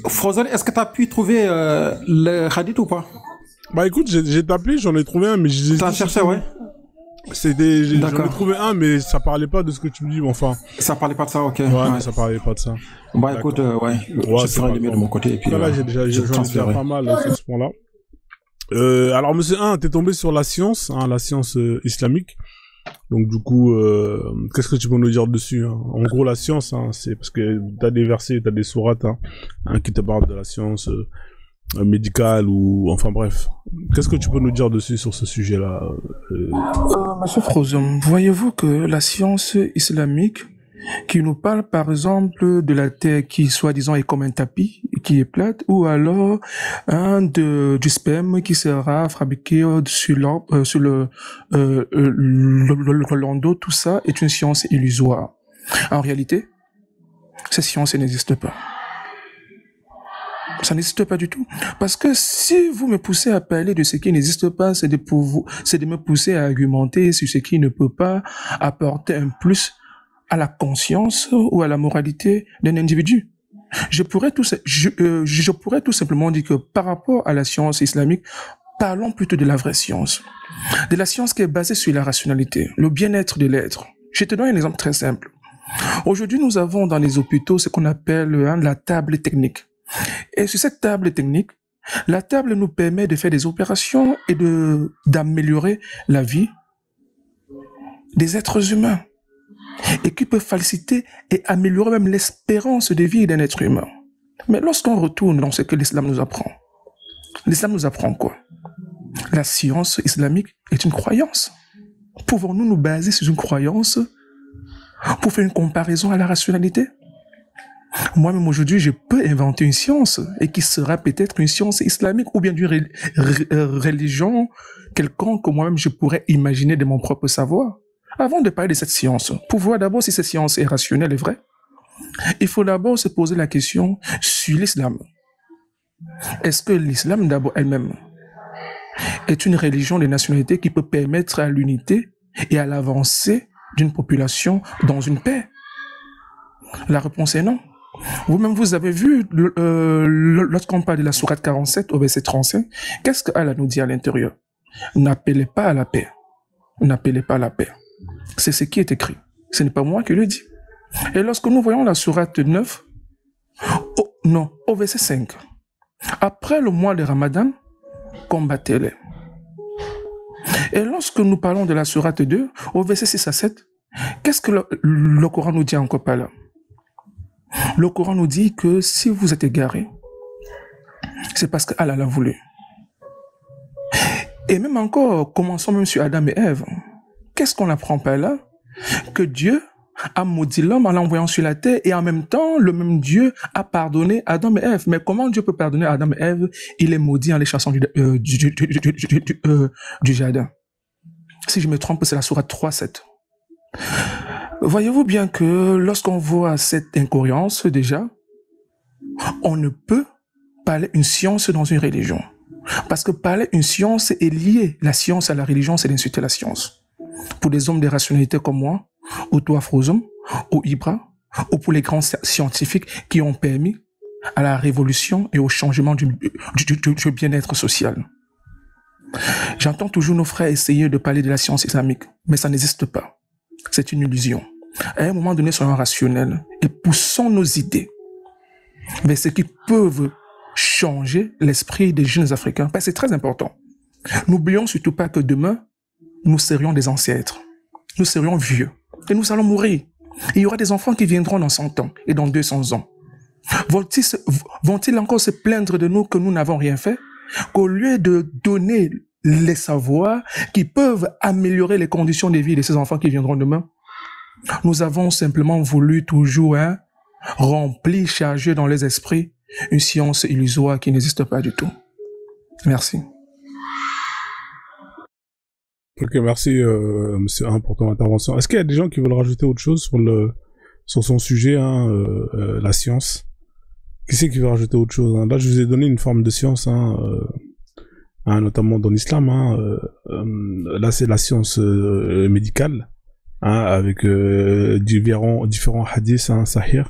Frozen, est-ce que tu as pu trouver le hadith ou pas? Bah écoute, j'ai tapé, j'en ai trouvé un, mais T'as cherché, ouais. J'en ai trouvé un, mais ça parlait pas de ce que tu me dis, enfin. Ça parlait pas de ça, ok. Ouais, mais ça parlait pas de ça. Bah écoute, ouais, je ferai le mieux de mon côté. Et puis, là, j'en ai déjà pas mal sur ce point-là. Alors, monsieur 1, t'es tombé sur la science islamique. Donc, du coup, qu'est-ce que tu peux nous dire dessus, hein? En gros, la science, hein, c'est parce que t'as des versets, t'as des sourates, hein, qui te parlent de la science médicale ou, enfin bref. Qu'est-ce que tu peux nous dire dessus sur ce sujet-là? Monsieur Frozum, voyez-vous que la science islamique qui nous parle par exemple de la terre qui soi-disant est comme un tapis, qui est plate, ou alors du sperme qui sera fabriqué sur le landau, tout ça est une science illusoire. En réalité, cette science n'existe pas. Ça n'existe pas du tout. Parce que si vous me poussez à parler de ce qui n'existe pas, c'est de me pousser à argumenter sur ce qui ne peut pas apporter un plus à la conscience ou à la moralité d'un individu. Je pourrais tout simplement dire que par rapport à la science islamique, parlons plutôt de la vraie science. De la science qui est basée sur la rationalité, le bien-être de l'être. Je te donne un exemple très simple. Aujourd'hui, nous avons dans les hôpitaux ce qu'on appelle la table technique. Et sur cette table technique, la table nous permet de faire des opérations et d'améliorer la vie des êtres humains. Et qui peut faciliter et améliorer même l'espérance de vie d'un être humain. Mais lorsqu'on retourne dans ce que l'islam nous apprend quoi? La science islamique est une croyance. Pouvons-nous nous baser sur une croyance pour faire une comparaison à la rationalité? Moi-même aujourd'hui, je peux inventer une science et qui sera peut-être une science islamique ou bien d'une religion quelconque que moi-même je pourrais imaginer de mon propre savoir. Avant de parler de cette science, pour voir d'abord si cette science est rationnelle et vraie, il faut d'abord se poser la question sur l'islam. Est-ce que l'islam d'abord elle-même est une religion de nationalité qui peut permettre à l'unité et à l'avancée d'une population dans une paix? La réponse est non. Vous-même, vous avez vu, lorsqu'on parle de la sourate 47 au verset 35, qu'est-ce qu'Allah nous dit à l'intérieur? N'appelez pas à la paix. N'appelez pas à la paix. C'est ce qui est écrit. Ce n'est pas moi qui le dis. Et lorsque nous voyons la sourate 9, au verset 5, après le mois de Ramadan, combattez-les. Et lorsque nous parlons de la sourate 2, au verset 6 à 7, qu'est-ce que le Coran nous dit encore par là? Le Coran nous dit que si vous êtes égarés, c'est parce qu'Allah l'a voulu. Et même encore, commençons même sur Adam et Ève. Qu'est-ce qu'on apprend par là? Que Dieu a maudit l'homme en l'envoyant sur la terre et en même temps, le même Dieu a pardonné Adam et Ève. Mais comment Dieu peut pardonner Adam et Ève? Il est maudit en les chassant du jardin. Si je me trompe, c'est la sourate 3:7. Voyez-vous bien que lorsqu'on voit cette incohérence déjà, on ne peut parler une science dans une religion. Parce que parler une science est lié. La science à la religion, c'est d'insulter la science. Pour des hommes de rationalité comme moi, ou toi Frozum, ou Ibra, ou pour les grands scientifiques qui ont permis à la révolution et au changement du bien-être social. J'entends toujours nos frères essayer de parler de la science islamique, mais ça n'existe pas. C'est une illusion. À un moment donné, soyons rationnels et poussons nos idées vers ce qui peuvent changer l'esprit des jeunes Africains. Parce que c'est très important. N'oublions surtout pas que demain, nous serions des ancêtres. Nous serions vieux. Et nous allons mourir. Il y aura des enfants qui viendront dans 100 ans et dans 200 ans. Vont-ils encore se plaindre de nous que nous n'avons rien fait? Qu'au lieu de donner les savoirs qui peuvent améliorer les conditions de vie de ces enfants qui viendront demain, nous avons simplement voulu toujours remplir, charger dans les esprits une science illusoire qui n'existe pas du tout. Merci. Ok, merci Monsieur 1 pour ton intervention. Est-ce qu'il y a des gens qui veulent rajouter autre chose sur son sujet, la science? Qui c'est qui veut rajouter autre chose, hein? Là, je vous ai donné une forme de science, notamment dans l'islam. Là, c'est la science médicale, avec différents hadiths, sahih,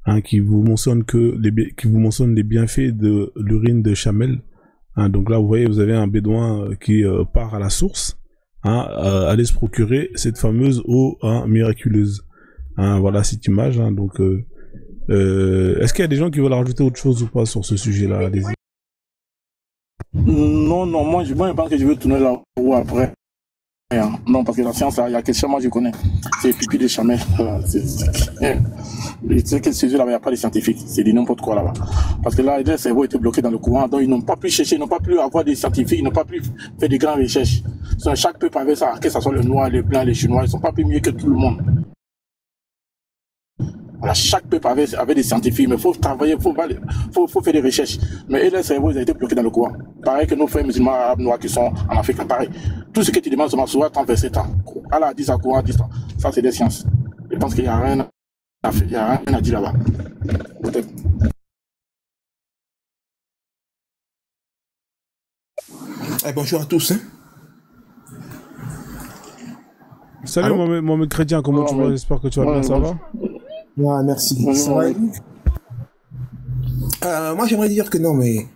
hein, qui vous mentionne qui vous mentionne les bienfaits de l'urine de chamel. Hein, donc là, vous voyez, vous avez un bédouin qui part à la source, hein, aller se procurer cette fameuse eau, hein, miraculeuse. Hein, voilà cette image. Hein, donc, est-ce qu'il y a des gens qui veulent rajouter autre chose ou pas sur ce sujet-là? Allez-y. Non, moi je pense que je vais tourner la roue après. Non, parce que la science, il y a quelque chose, moi je connais. C'est pipi de chamel. C'est que ce là-bas, il n'y a pas de scientifiques. C'est du n'importe quoi là-bas. Parce que là, les cerveaux étaient bloqués dans le courant. Donc ils n'ont pas pu chercher, ils n'ont pas pu avoir des scientifiques, ils n'ont pas pu faire de grandes recherches. Chaque peuple avait ça, que ce soit le noir, les blancs, les chinois, ils ne sont pas plus mieux que tout le monde. Voilà, chaque peuple avait des scientifiques, mais il faut travailler, faut faire des recherches. Mais les cerveaux, ils ont été bloqués dans le courant. Pareil que nos frères musulmans arabes noirs qui sont en Afrique, pareil. Tout ce que tu demandes, c'est ma sourate en verset temps. Allah dit ça, Coran dit ça. Ça, c'est des sciences. Je pense qu'il n'y a rien à faire, il n'y a rien à dire là-bas. Peut-être. Bonjour à tous. Hein. Salut mon chrétien, comment tu vas? J'espère que tu vas bien, ça va? Ouais, merci. Ça va? Moi, j'aimerais dire que non, mais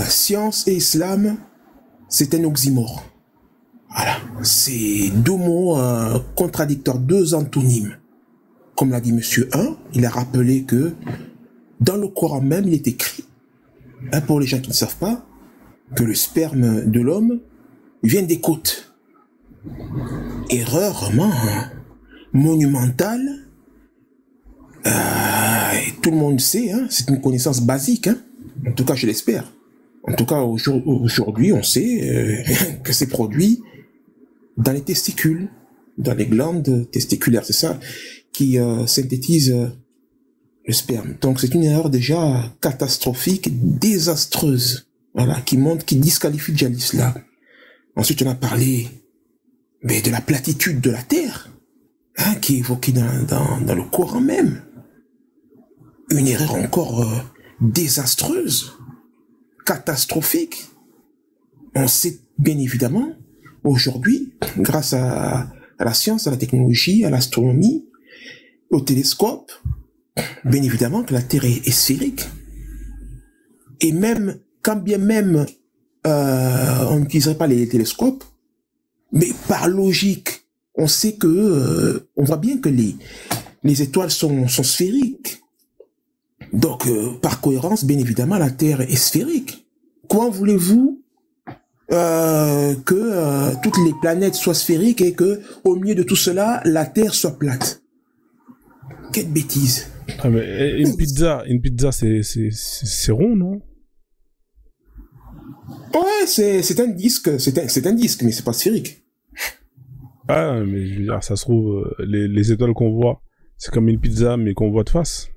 science et islam, c'est un oxymore. Voilà. C'est deux mots contradictoires, deux antonymes. Comme l'a dit Monsieur 1, il a rappelé que dans le Coran même, il est écrit, hein, pour les gens qui ne savent pas, que le sperme de l'homme vient des côtes. Erreur vraiment monumentale. Et tout le monde sait, hein, c'est une connaissance basique, hein. En tout cas je l'espère. En tout cas aujourd'hui on sait que c'est produit dans les testicules, dans les glandes testiculaires, c'est ça qui synthétise le sperme. Donc c'est une erreur déjà catastrophique, désastreuse, voilà, qui disqualifie déjà l'islam. Ensuite on a parlé de la platitude de la terre, hein, qui est évoquée dans le Coran même. Une erreur encore désastreuse, catastrophique. On sait bien évidemment, aujourd'hui, grâce à la science, à la technologie, à l'astronomie, au télescope, bien évidemment que la Terre est sphérique. Et même, quand bien même on n'utiliserait pas les télescopes, mais par logique, on sait que, on voit bien que les étoiles sont sphériques. Donc, par cohérence, bien évidemment, la Terre est sphérique. Comment voulez-vous que toutes les planètes soient sphériques et que, au milieu de tout cela, la Terre soit plate? Quelle bêtise! Ah, mais une pizza, c'est rond, non? Ouais, c'est un disque, c'est un disque, mais c'est pas sphérique. Ah, mais je veux dire, ça se trouve, les étoiles qu'on voit, c'est comme une pizza, mais qu'on voit de face.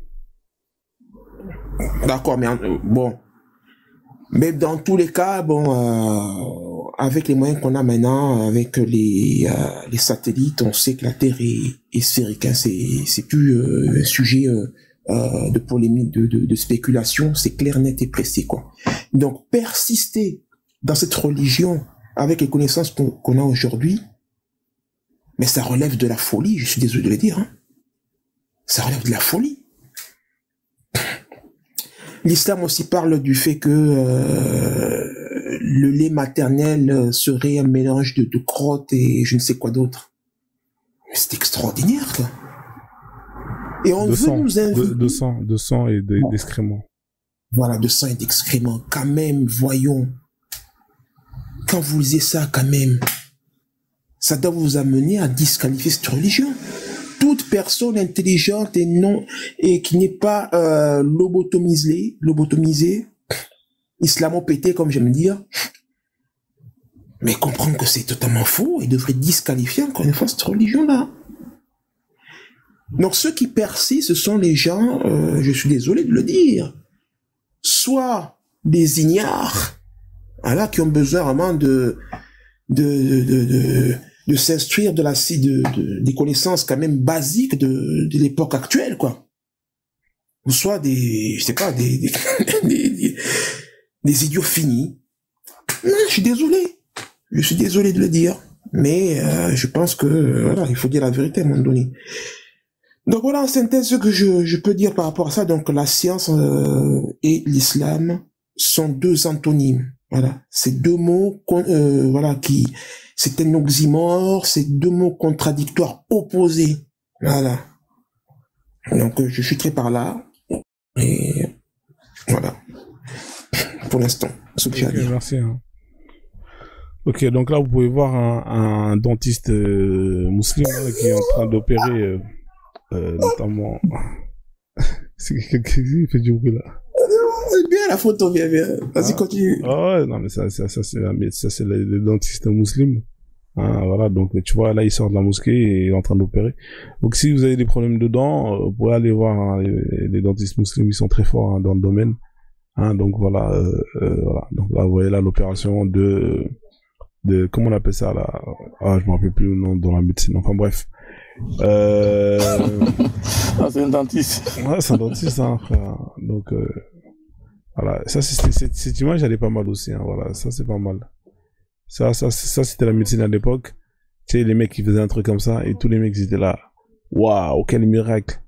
D'accord, mais bon. Mais dans tous les cas, bon, avec les moyens qu'on a maintenant, avec les satellites, on sait que la Terre est sphérique. Hein, c'est plus un sujet de polémique, de spéculation. C'est clair, net et précis, quoi. Donc, persister dans cette religion avec les connaissances qu'on a aujourd'hui, mais ça relève de la folie. Je suis désolé de le dire. Hein. Ça relève de la folie. L'islam aussi parle du fait que le lait maternel serait un mélange de crottes et je ne sais quoi d'autre. Mais c'est extraordinaire, quoi. Et on veut nous inviter... De sang et d'excréments. Voilà, de sang et d'excréments. Quand même, voyons. Quand vous lisez ça, quand même, ça doit vous amener à disqualifier cette religion. Toute personne intelligente et qui n'est pas lobotomisée, islamopétée comme j'aime dire, mais comprend que c'est totalement faux et devrait disqualifier encore une fois cette religion-là. Donc ceux qui persistent, ce sont les gens, je suis désolé de le dire, soit des ignares, voilà, qui ont besoin vraiment de s'instruire des connaissances quand même basiques de l'époque actuelle, quoi. Ou soit des idiots finis. Non, je suis désolé de le dire. Mais je pense que, voilà, il faut dire la vérité à un moment donné. Donc voilà en synthèse ce que je peux dire par rapport à ça. Donc la science et l'islam sont deux antonymes. Voilà, c'est deux mots voilà c'est un oxymore, c'est deux mots contradictoires opposés. Voilà. Donc je chuterai par là et voilà pour l'instant ce que j'ai à dire. Merci. Hein. Ok, donc là vous pouvez voir un dentiste musulman qui est en train d'opérer notamment. C'est quelqu'un qui fait du bruit là. C'est bien la photo, bien. Vas-y, continue. Ah ouais, non mais ça c'est le dentiste musulman. Hein, voilà, donc tu vois là il sort de la mosquée et il est en train d'opérer. Donc si vous avez des problèmes de dents, vous pouvez aller voir hein, les dentistes musulmans, ils sont très forts hein, dans le domaine. Hein, donc voilà, voilà. Donc là vous voyez là l'opération de comment on appelle ça là, je me rappelle plus le nom dans la médecine. Enfin bref. C'est un dentiste. Ouais, c'est un dentiste hein, frère. Donc voilà, ça cette image elle est pas mal aussi hein, voilà, ça c'est pas mal. Ça c'était la médecine à l'époque. Tu sais les mecs qui faisaient un truc comme ça et tous les mecs ils étaient là. Waouh, quel miracle.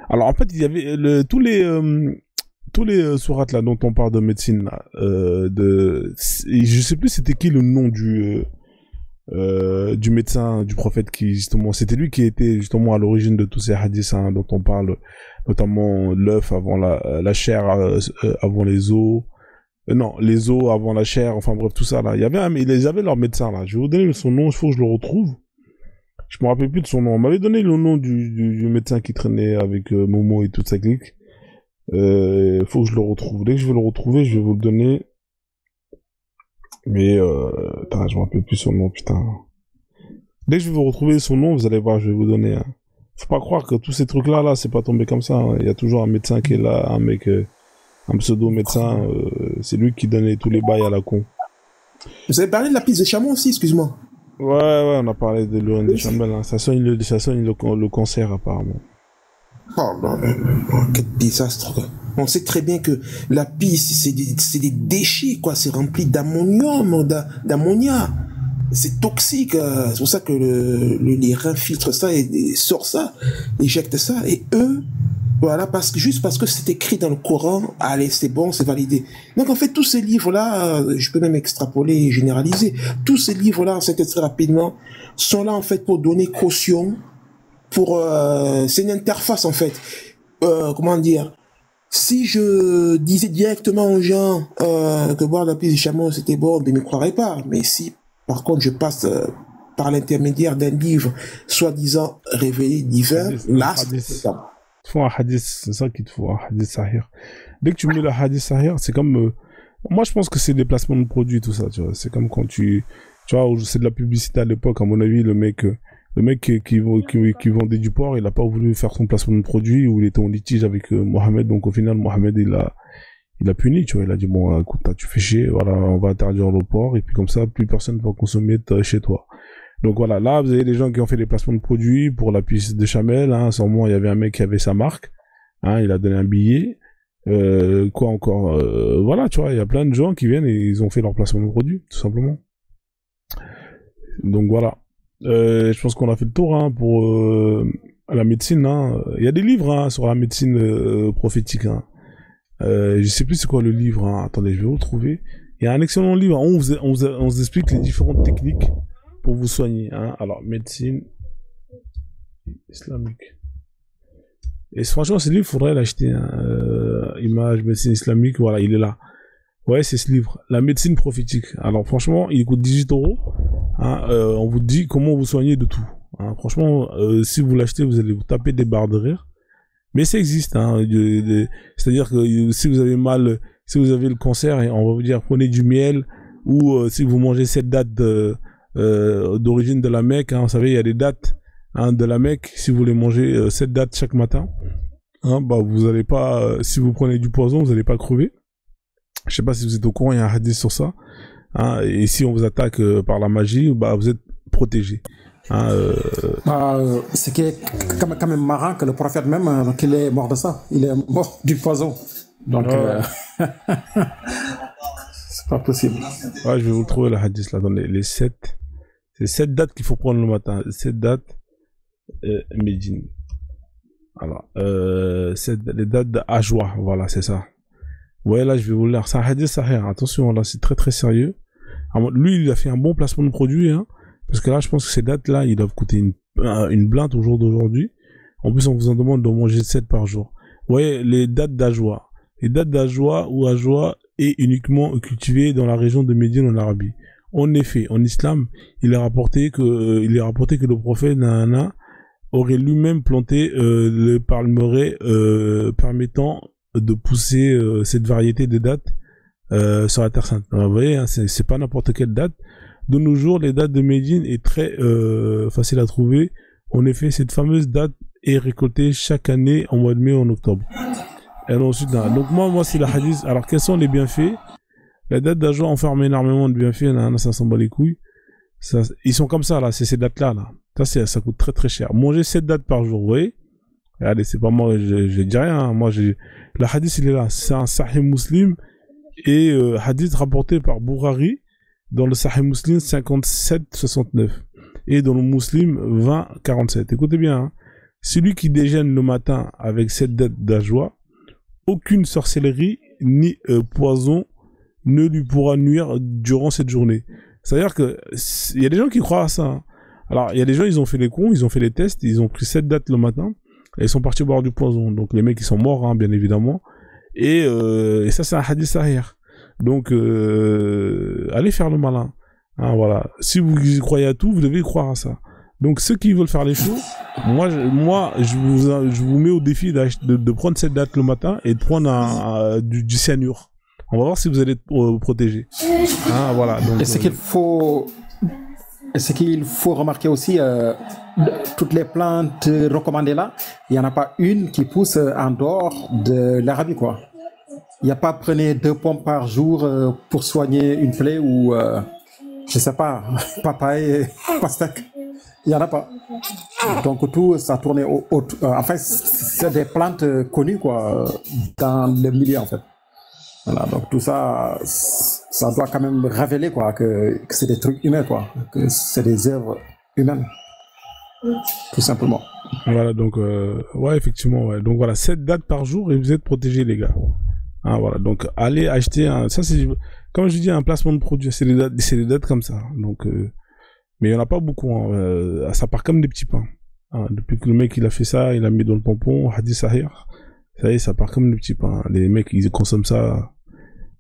Alors en fait, il y avait tous les sourates là dont on parle de médecine là, je sais plus c'était qui le nom du médecin du prophète qui justement c'était lui qui était justement à l'origine de tous ces hadiths hein, dont on parle, notamment l'œuf avant la chair avant les os, non les os avant la chair, enfin bref tout ça là. Ils avaient leur médecin là. Je vais vous donner son nom, il faut que je le retrouve. Je me rappelle plus de son nom. On m'avait donné le nom du médecin qui traînait avec Momo et toute sa clique. Faut que je le retrouve. Dès que je vais le retrouver, je vais vous le donner. Mais putain, je me rappelle plus son nom, putain. Dès que je vais vous retrouver son nom, vous allez voir, je vais vous donner. Hein. Faut pas croire que tous ces trucs-là, c'est pas tombé comme ça. Hein. Il y a toujours un médecin qui est là, un mec, un pseudo-médecin. C'est lui qui donnait tous les bails à la con. Vous avez parlé de la piste de Chamon aussi, excuse-moi. Ouais, on a parlé de Laurent Deschamel. Hein. Ça soigne le cancer, apparemment. Oh non, quel désastre. Quoi. On sait très bien que la piste, c'est des déchets, quoi. C'est rempli d'ammonium, d'ammonia. C'est toxique. C'est pour ça que les reins filtrent ça et sortent ça, éjectent ça. Et eux, voilà, juste parce que c'est écrit dans le Coran, allez, c'est bon, c'est validé. Donc en fait, tous ces livres-là, je peux même extrapoler et généraliser. Tous ces livres-là, en fait, très rapidement, sont là en fait pour donner caution. C'est une interface en fait. Comment dire? Si je disais directement aux gens que boire la piste de Chamon c'était bon, ils ne me croiraient pas. Mais si par contre je passe par l'intermédiaire d'un livre soi-disant révélé divin, là c'est ça. Il faut un hadith, c'est ça qu'il te faut, un hadith sahir. Dès que tu mets le hadith sahir, c'est comme moi je pense que c'est des placements de produits tout ça, tu vois. C'est comme quand tu vois, c'est de la publicité à l'époque, à mon avis, le mec qui vendait du porc, il a pas voulu faire son placement de produit, ou il était en litige avec Mohamed, donc au final Mohamed il a puni, tu vois, il a dit bon écoute, tu fais chier, voilà, on va interdire le porc et puis comme ça plus personne va consommer chez toi. Donc voilà, là vous avez des gens qui ont fait des placements de produits pour la piste de Chamel, hein, sûrement il y avait un mec qui avait sa marque, hein, il a donné un billet, quoi encore, voilà, tu vois, il y a plein de gens qui viennent et ils ont fait leur placement de produit, tout simplement. Donc voilà. Je pense qu'on a fait le tour hein, pour la médecine. Hein. Il y a des livres hein, sur la médecine prophétique. Hein. Je sais plus c'est quoi le livre. Hein. Attendez, je vais vous le trouver. Il y a un excellent livre. Hein. On vous explique les différentes techniques pour vous soigner. Hein. Alors, médecine islamique. Et franchement, ce livre, il faudrait l'acheter. Hein. Image, médecine islamique, voilà, il est là. Ouais, c'est ce livre, La médecine prophétique. Alors franchement, il coûte 18 €. Hein, on vous dit comment vous soigner de tout. Hein. Franchement, si vous l'achetez, vous allez vous taper des barres de rire. Mais ça existe. Hein, c'est-à-dire que si vous avez mal, si vous avez le cancer, on va vous dire prenez du miel, ou si vous mangez cette date d'origine de la Mecque, hein, vous savez, il y a des dates hein, de la Mecque. Si vous voulez manger cette date chaque matin, hein, bah vous allez pas. Si vous prenez du poison, vous allez pas crever. Je sais pas si vous êtes au courant, il y a un hadith sur ça. Hein, et si on vous attaque par la magie, bah vous êtes protégé. Hein, Ce qui est quand même marrant que le prophète même, qu'il est mort de ça. Il est mort du poison. Donc, c'est pas possible. Ouais, je vais vous trouver le hadith là. Dans les 7. C'est 7 dates qu'il faut prendre le matin. 7 dates, Médine. Alors, c'est les dates d'Ajwa, voilà, c'est ça. Ouais, là, je vais vous le lire. C'est un hadith sahih. Attention, là, c'est très très sérieux. Alors, lui, il a fait un bon placement de produit, hein. Parce que là, je pense que ces dates-là, ils doivent coûter une blinde au jour d'aujourd'hui. En plus, on vous en demande de manger 7 par jour. Ouais, les dates d'Ajwa. Les dates d'Ajwa ou Ajwa est uniquement cultivé dans la région de Médine en Arabie. En effet, en islam, il est rapporté que le prophète Nahana aurait lui-même planté le palmeraie permettant de pousser cette variété de dates sur la Terre Sainte. Alors, vous voyez, hein, c'est pas n'importe quelle date. De nos jours, les dates de Médine est très facile à trouver. En effet, cette fameuse date est récoltée chaque année en mois de mai ou en octobre. Et ensuite, donc moi c'est la hadith. Alors, quels sont les bienfaits? La date d'Ajwa enferme énormément de bienfaits. Ça s'en bat les couilles. Ça, ils sont comme ça, là. C'est ces dates-là, là. Ça coûte très très cher. Manger 7 dates par jour, vous voyez? Regardez, c'est pas moi, je dis rien. Hein. Moi, la hadith, il est là. C'est un Sahih Muslim et hadith rapporté par Boukhari dans le Sahih Muslim 57-69 et dans le Muslim 20-47. Écoutez bien, hein. Celui qui déjeune le matin avec cette date d'Ajwa, aucune sorcellerie ni poison ne lui pourra nuire durant cette journée. C'est-à-dire que il y a des gens qui croient à ça. Hein. Alors, il y a des gens, ils ont fait les cons, ils ont fait les tests, ils ont pris cette date le matin et ils sont partis boire du poison. Donc les mecs, ils sont morts, hein, bien évidemment. Et ça, c'est un hadith sahih. Donc, allez faire le malin. Hein, voilà. Si vous croyez à tout, vous devez croire à ça. Donc, ceux qui veulent faire les choses, moi, je vous mets au défi de prendre cette date le matin et de prendre du cyanure. On va voir si vous allez être protégé. Hein, voilà. Donc, et ce qu'il faut remarquer aussi, toutes les plantes recommandées là, il n'y en a pas une qui pousse en dehors de l'Arabie, quoi. Il n'y a pas prenez 2 pommes par jour pour soigner une plaie ou, je sais pas, papaye, pastèque. Il n'y en a pas. Donc tout, ça tourne enfin, c'est des plantes connues, quoi, dans le milieu, en fait. Voilà, donc tout ça, ça doit quand même révéler, quoi, que c'est des trucs humains, quoi, que c'est des œuvres humaines. Tout simplement. Voilà, donc, ouais, effectivement, ouais. Donc voilà, 7 dates par jour et vous êtes protégés, les gars. Ah, voilà, donc allez acheter ça c'est, comme je dis, un placement de produit, c'est des dates comme ça. Donc, mais il n'y en a pas beaucoup, hein. Ça part comme des petits pains. Hein. Depuis que le mec il a fait ça, il a mis dans le tampon, hadith sahih, ça y est, ça part comme des petits pains. Les mecs ils consomment ça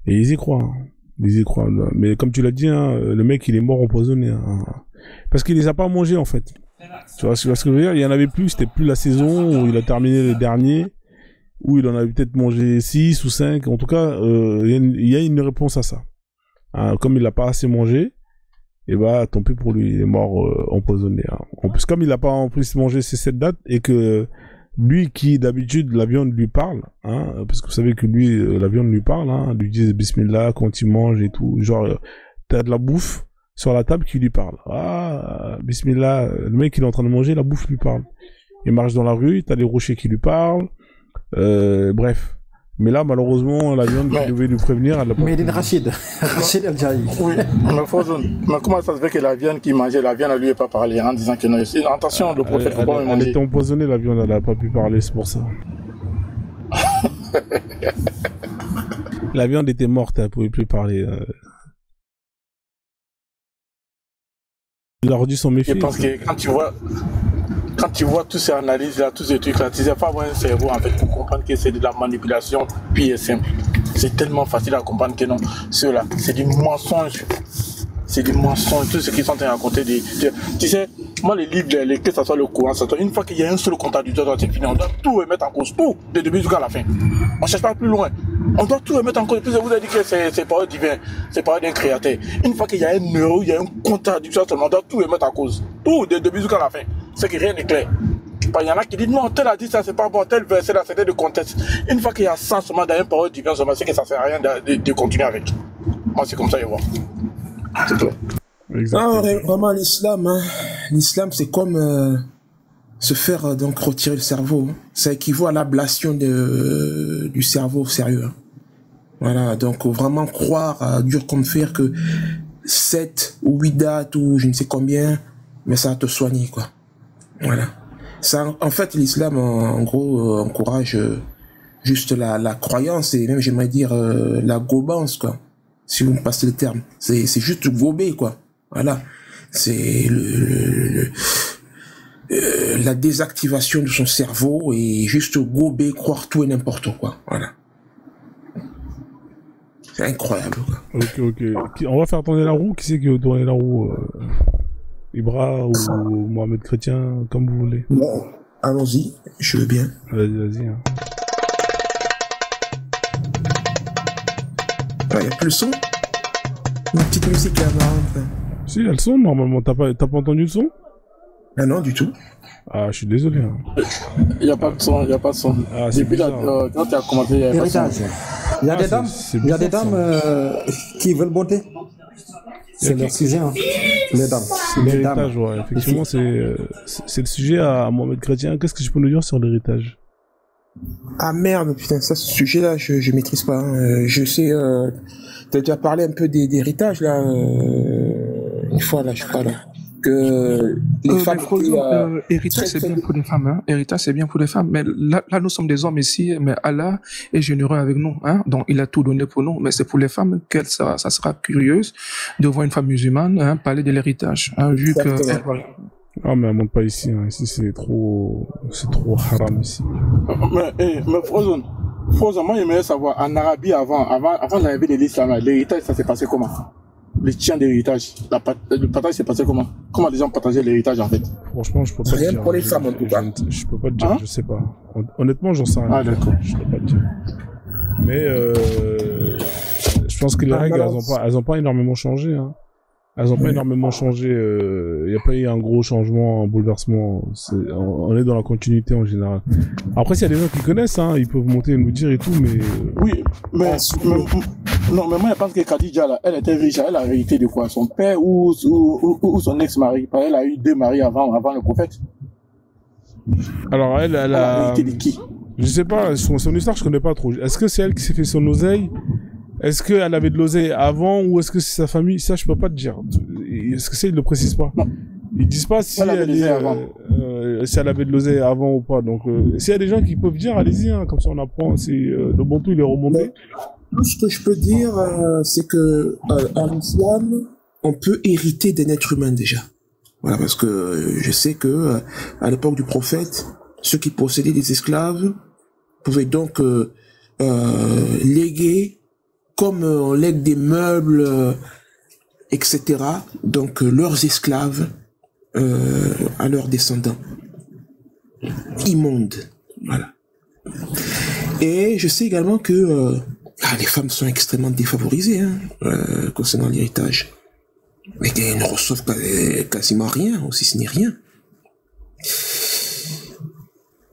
et ils y croient. Hein. Ils y croient. Mais comme tu l'as dit, hein, le mec il est mort empoisonné. Hein. Parce qu'il les a pas mangés en fait. Tu vois ce que je veux dire? Il y en avait plus, c'était plus la saison où il a terminé le dernier. Où il en avait peut-être mangé 6 ou 5. En tout cas, il y a une réponse à ça. Hein, comme il n'a pas assez mangé, et bah, tant pis pour lui, il est mort empoisonné. Hein. En plus, comme il n'a pas en plus mangé ces 7 dates, et que lui qui, d'habitude, la viande lui parle, hein, parce que vous savez que lui, la viande lui parle, hein, lui dit Bismillah quand il mange et tout. Genre, t'as de la bouffe sur la table qui lui parle. Ah, Bismillah, le mec il est en train de manger, la bouffe lui parle. Il marche dans la rue, t'as des rochers qui lui parlent. Bref. Mais là, malheureusement, la viande qui devait lui prévenir, elle l'a pas. Mais il est Rachid El Jaï. Oui, mais comment ça se fait que la viande qu'il mangeait, la viande, elle lui est pas parlé en disant que non, attention, le prophète, faut pas me manger. Elle était empoisonnée, la viande, elle a pas pu parler, c'est pour ça. La viande était morte, elle pouvait plus parler. Il a redit son méfier. Je pense que quand tu vois toutes ces analyses-là, tous ces trucs-là, tu sais pas avoir un cerveau en fait pour comprendre que c'est de la manipulation pure et simple. C'est tellement facile à comprendre que non. Ceux-là, c'est du mensonge. C'est du mensonge. Tout ce qu'ils sont en train de raconter. Tu sais, moi, les livres, que ce soit le Coran, une fois qu'il y a un seul contradicteur, c'est fini. On doit tout remettre en cause. Tout, de début jusqu'à la fin. On ne cherche pas plus loin. On doit tout remettre en cause. Puis je vous ai dit que c'est parole divine. C'est parole d'un créateur. Une fois qu'il y a un euro, il y a une contradiction, on doit tout remettre en cause. Tout, de début jusqu'à la fin. C'est que rien n'est clair. Il y en a qui disent non, tel a dit ça, c'est pas bon, tel verset là, c'était de contexte. Une fois qu'il y a ça seulement dans une parole divine, c'est que ça sert à rien de continuer avec. Moi, c'est comme ça, je vois. C'est tout. Non, vraiment, l'islam, hein. L'islam, c'est comme se faire donc retirer le cerveau. Hein. Ça équivaut à l'ablation du cerveau, sérieux. Hein. Voilà, donc vraiment croire dur comme fer que 7 ou 8 dates ou je ne sais combien, mais ça va te soigner, quoi. Voilà. Ça, en fait, l'islam, en gros, encourage juste la croyance et même, j'aimerais dire, la gobance, quoi. Si vous me passez le terme. C'est juste gober, quoi. Voilà. C'est la désactivation de son cerveau et juste gober, croire tout et n'importe quoi. Voilà. C'est incroyable, quoi. Ok. On va faire tourner la roue. Qui c'est qui veut tourner la roue Ibra ou Mohamed Chrétien, comme vous voulez. Bon, allons-y, je veux bien. Vas-y. Hein. Il n'y a plus le son. Une petite musique là, marrante. Si, il y a le son, normalement. T'as pas entendu le son? Ah non, du tout. Ah, je suis désolé. Hein. Il n'y a pas de son, Ah, c'est depuis là, quand tu as commenté, il y a pas de son. Héritage. Il y a des dames, il y a des dames qui veulent monter. C'est leur sujet, hein. Les dames. C'est l'héritage, ouais. Effectivement, c'est le sujet à Mohamed Chrétien. Qu'est-ce que tu peux nous dire sur l'héritage? Ah merde, putain, ça, ce sujet-là, je maîtrise pas. Hein. Je sais, t'as déjà parlé un peu d'héritage, là, une fois, là, je crois, là. Que les femmes... héritage, c'est bien pour les femmes, hein. Héritage, c'est bien pour les femmes. Mais là, nous sommes des hommes ici, mais Allah est généreux avec nous, hein. Donc, il a tout donné pour nous. Mais c'est pour les femmes qu'elle ça sera curieuse de voir une femme musulmane, hein, parler de l'héritage, hein, vu que... Voilà. Ah, mais elle monte pas ici, hein. Ici, c'est trop haram, ici. Mais Frozen, moi, j'aimerais savoir, en Arabie, avant l'arrivée de l'islam, l'héritage, ça s'est passé comment? Les tiens d'héritage, le partage s'est passé comment? Comment les gens partageaient l'héritage, en fait? Franchement, je peux pas te dire. Rien pour les femmes, en tout cas. Je peux pas te dire, je sais pas. Honnêtement, j'en sais rien. Ah, d'accord. Je peux pas te dire. Mais, je pense que les règles, elles ont pas énormément changé, hein. Elles ont pas énormément changé. Il y a pas eu un gros changement, un bouleversement. On est dans la continuité en général. Après, s'il y a des gens qui connaissent, hein, ils peuvent monter et nous dire et tout, mais... Oui, mais moi, je pense que Khadija, là, elle était riche. Elle a hérité de quoi? Son père ou son ex-mari? Elle a eu 2 maris avant le prophète. Alors, elle a hérité de qui? Je sais pas, son histoire, je connais pas trop. Est-ce que c'est elle qui s'est fait son oseille? Est-ce qu'elle avait de l'oseille avant ou est-ce que c'est sa famille? Ça, je peux pas te dire. Est-ce que ils le précisent pas? Non. Ils disent pas si si elle avait de l'oseille avant ou pas. Donc, s'il y a des gens qui peuvent dire, allez-y, hein, comme ça on apprend. Le bon tout, il est remonté. Tout ce que je peux dire, c'est que en islam, on peut hériter d'un être humain déjà. Voilà, parce que je sais que à l'époque du prophète, ceux qui possédaient des esclaves pouvaient donc léguer, comme on lègue des meubles, etc. Donc leurs esclaves à leurs descendants immondes. Voilà. Et je sais également que les femmes sont extrêmement défavorisées, hein, concernant l'héritage. Mais qu'elles ne reçoivent quasiment rien, aussi ce n'est rien.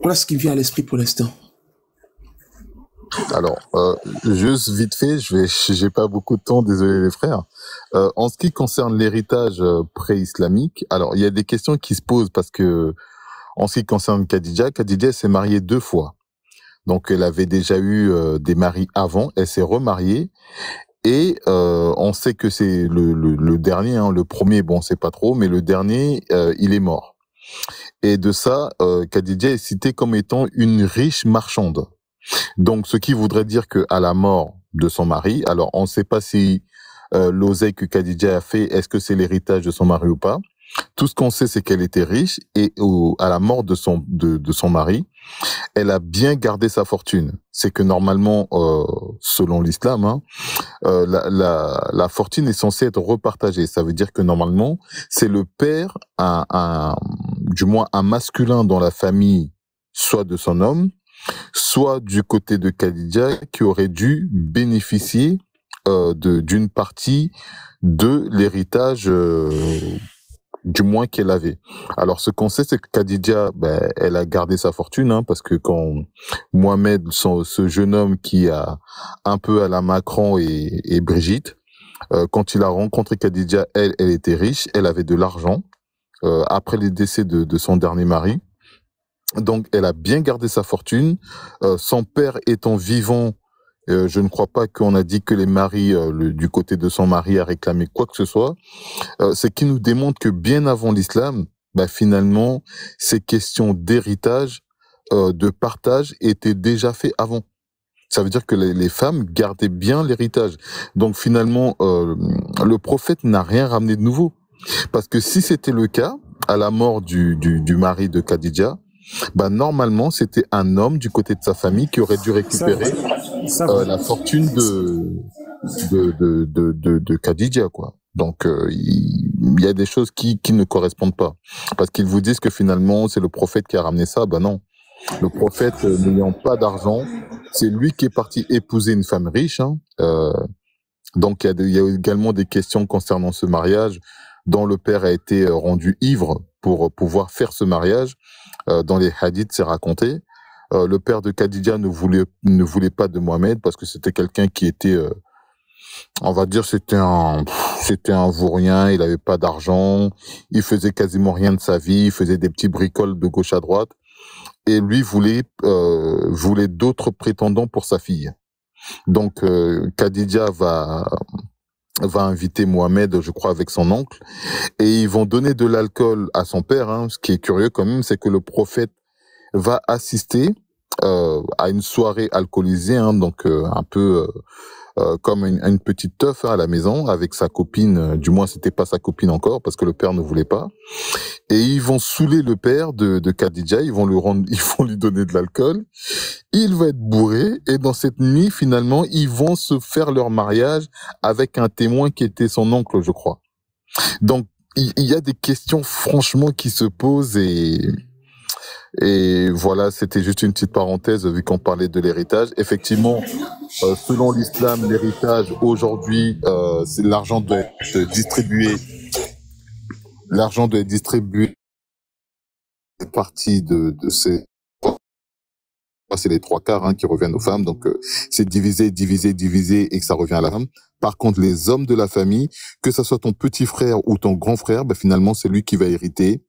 Voilà ce qui me vient à l'esprit pour l'instant. Alors, juste vite fait, j'ai pas beaucoup de temps, désolé les frères. En ce qui concerne l'héritage pré-islamique, alors il y a des questions qui se posent parce que en ce qui concerne Khadija s'est mariée 2 fois. Donc elle avait déjà eu des maris avant, elle s'est remariée et on sait que c'est le dernier, hein, le premier, bon c'est pas trop, mais le dernier il est mort. Et de ça, Khadija est citée comme étant une riche marchande. Donc, ce qui voudrait dire que à la mort de son mari, alors on ne sait pas si l'oseille que Khadija a fait, est-ce que c'est l'héritage de son mari ou pas. Tout ce qu'on sait, c'est qu'elle était riche et à la mort de son mari, elle a bien gardé sa fortune. C'est que normalement, selon l'islam, hein, la fortune est censée être repartagée. Ça veut dire que normalement, c'est le père, du moins un masculin dans la famille, soit de son homme, soit du côté de Khadija, qui aurait dû bénéficier d'une partie de l'héritage, du moins qu'elle avait. Alors, ce qu'on sait, c'est que Khadija, elle a gardé sa fortune, hein, parce que quand Mohamed, ce jeune homme qui a un peu à la Macron et Brigitte, quand il a rencontré Khadija, elle était riche, elle avait de l'argent, après le décès de son dernier mari. Donc, elle a bien gardé sa fortune. Son père étant vivant, je ne crois pas qu'on a dit que les maris, du côté de son mari, a réclamé quoi que ce soit. C'est qui nous démontre que bien avant l'islam, bah finalement, ces questions d'héritage, de partage étaient déjà faites avant. Ça veut dire que les femmes gardaient bien l'héritage. Donc finalement, le prophète n'a rien ramené de nouveau. Parce que si c'était le cas, à la mort du mari de Khadija, bah normalement c'était un homme du côté de sa famille qui aurait dû récupérer la fortune de Khadija, quoi. Donc il y a des choses qui ne correspondent pas. Parce qu'ils vous disent que finalement c'est le prophète qui a ramené ça, bah non. Le prophète, n'ayant pas d'argent, c'est lui qui est parti épouser une femme riche. Hein. Donc il y a également des questions concernant ce mariage, dont le père a été rendu ivre pour pouvoir faire ce mariage. Dans les hadiths, c'est raconté. Le père de Khadija ne voulait pas de Mohamed parce que c'était quelqu'un qui était, on va dire, c'était un vaurien. Il avait pas d'argent, il faisait quasiment rien de sa vie, il faisait des petits bricoles de gauche à droite. Et lui voulait d'autres prétendants pour sa fille. Donc Khadija va inviter Mohamed, je crois, avec son oncle, et ils vont donner de l'alcool à son père. Hein. Ce qui est curieux quand même, c'est que le prophète va assister à une soirée alcoolisée, hein, donc un peu comme une petite teuf, hein, à la maison avec sa copine. Du moins, c'était pas sa copine encore parce que le père ne voulait pas. Et ils vont saouler le père de Khadija. Ils vont lui donner de l'alcool. Il va être bourré et dans cette nuit, finalement, ils vont se faire leur mariage avec un témoin qui était son oncle, je crois. Donc, il y a des questions franchement qui se posent et voilà, c'était juste une petite parenthèse vu qu'on parlait de l'héritage. Effectivement, selon l'islam, l'héritage aujourd'hui, c'est l'argent doit être distribué. L'argent doit être distribué partie de ces. C'est les 3/4 hein, qui reviennent aux femmes, donc c'est divisé et que ça revient à la femme. Par contre, les hommes de la famille, que ça soit ton petit frère ou ton grand frère, ben finalement c'est lui qui va hériter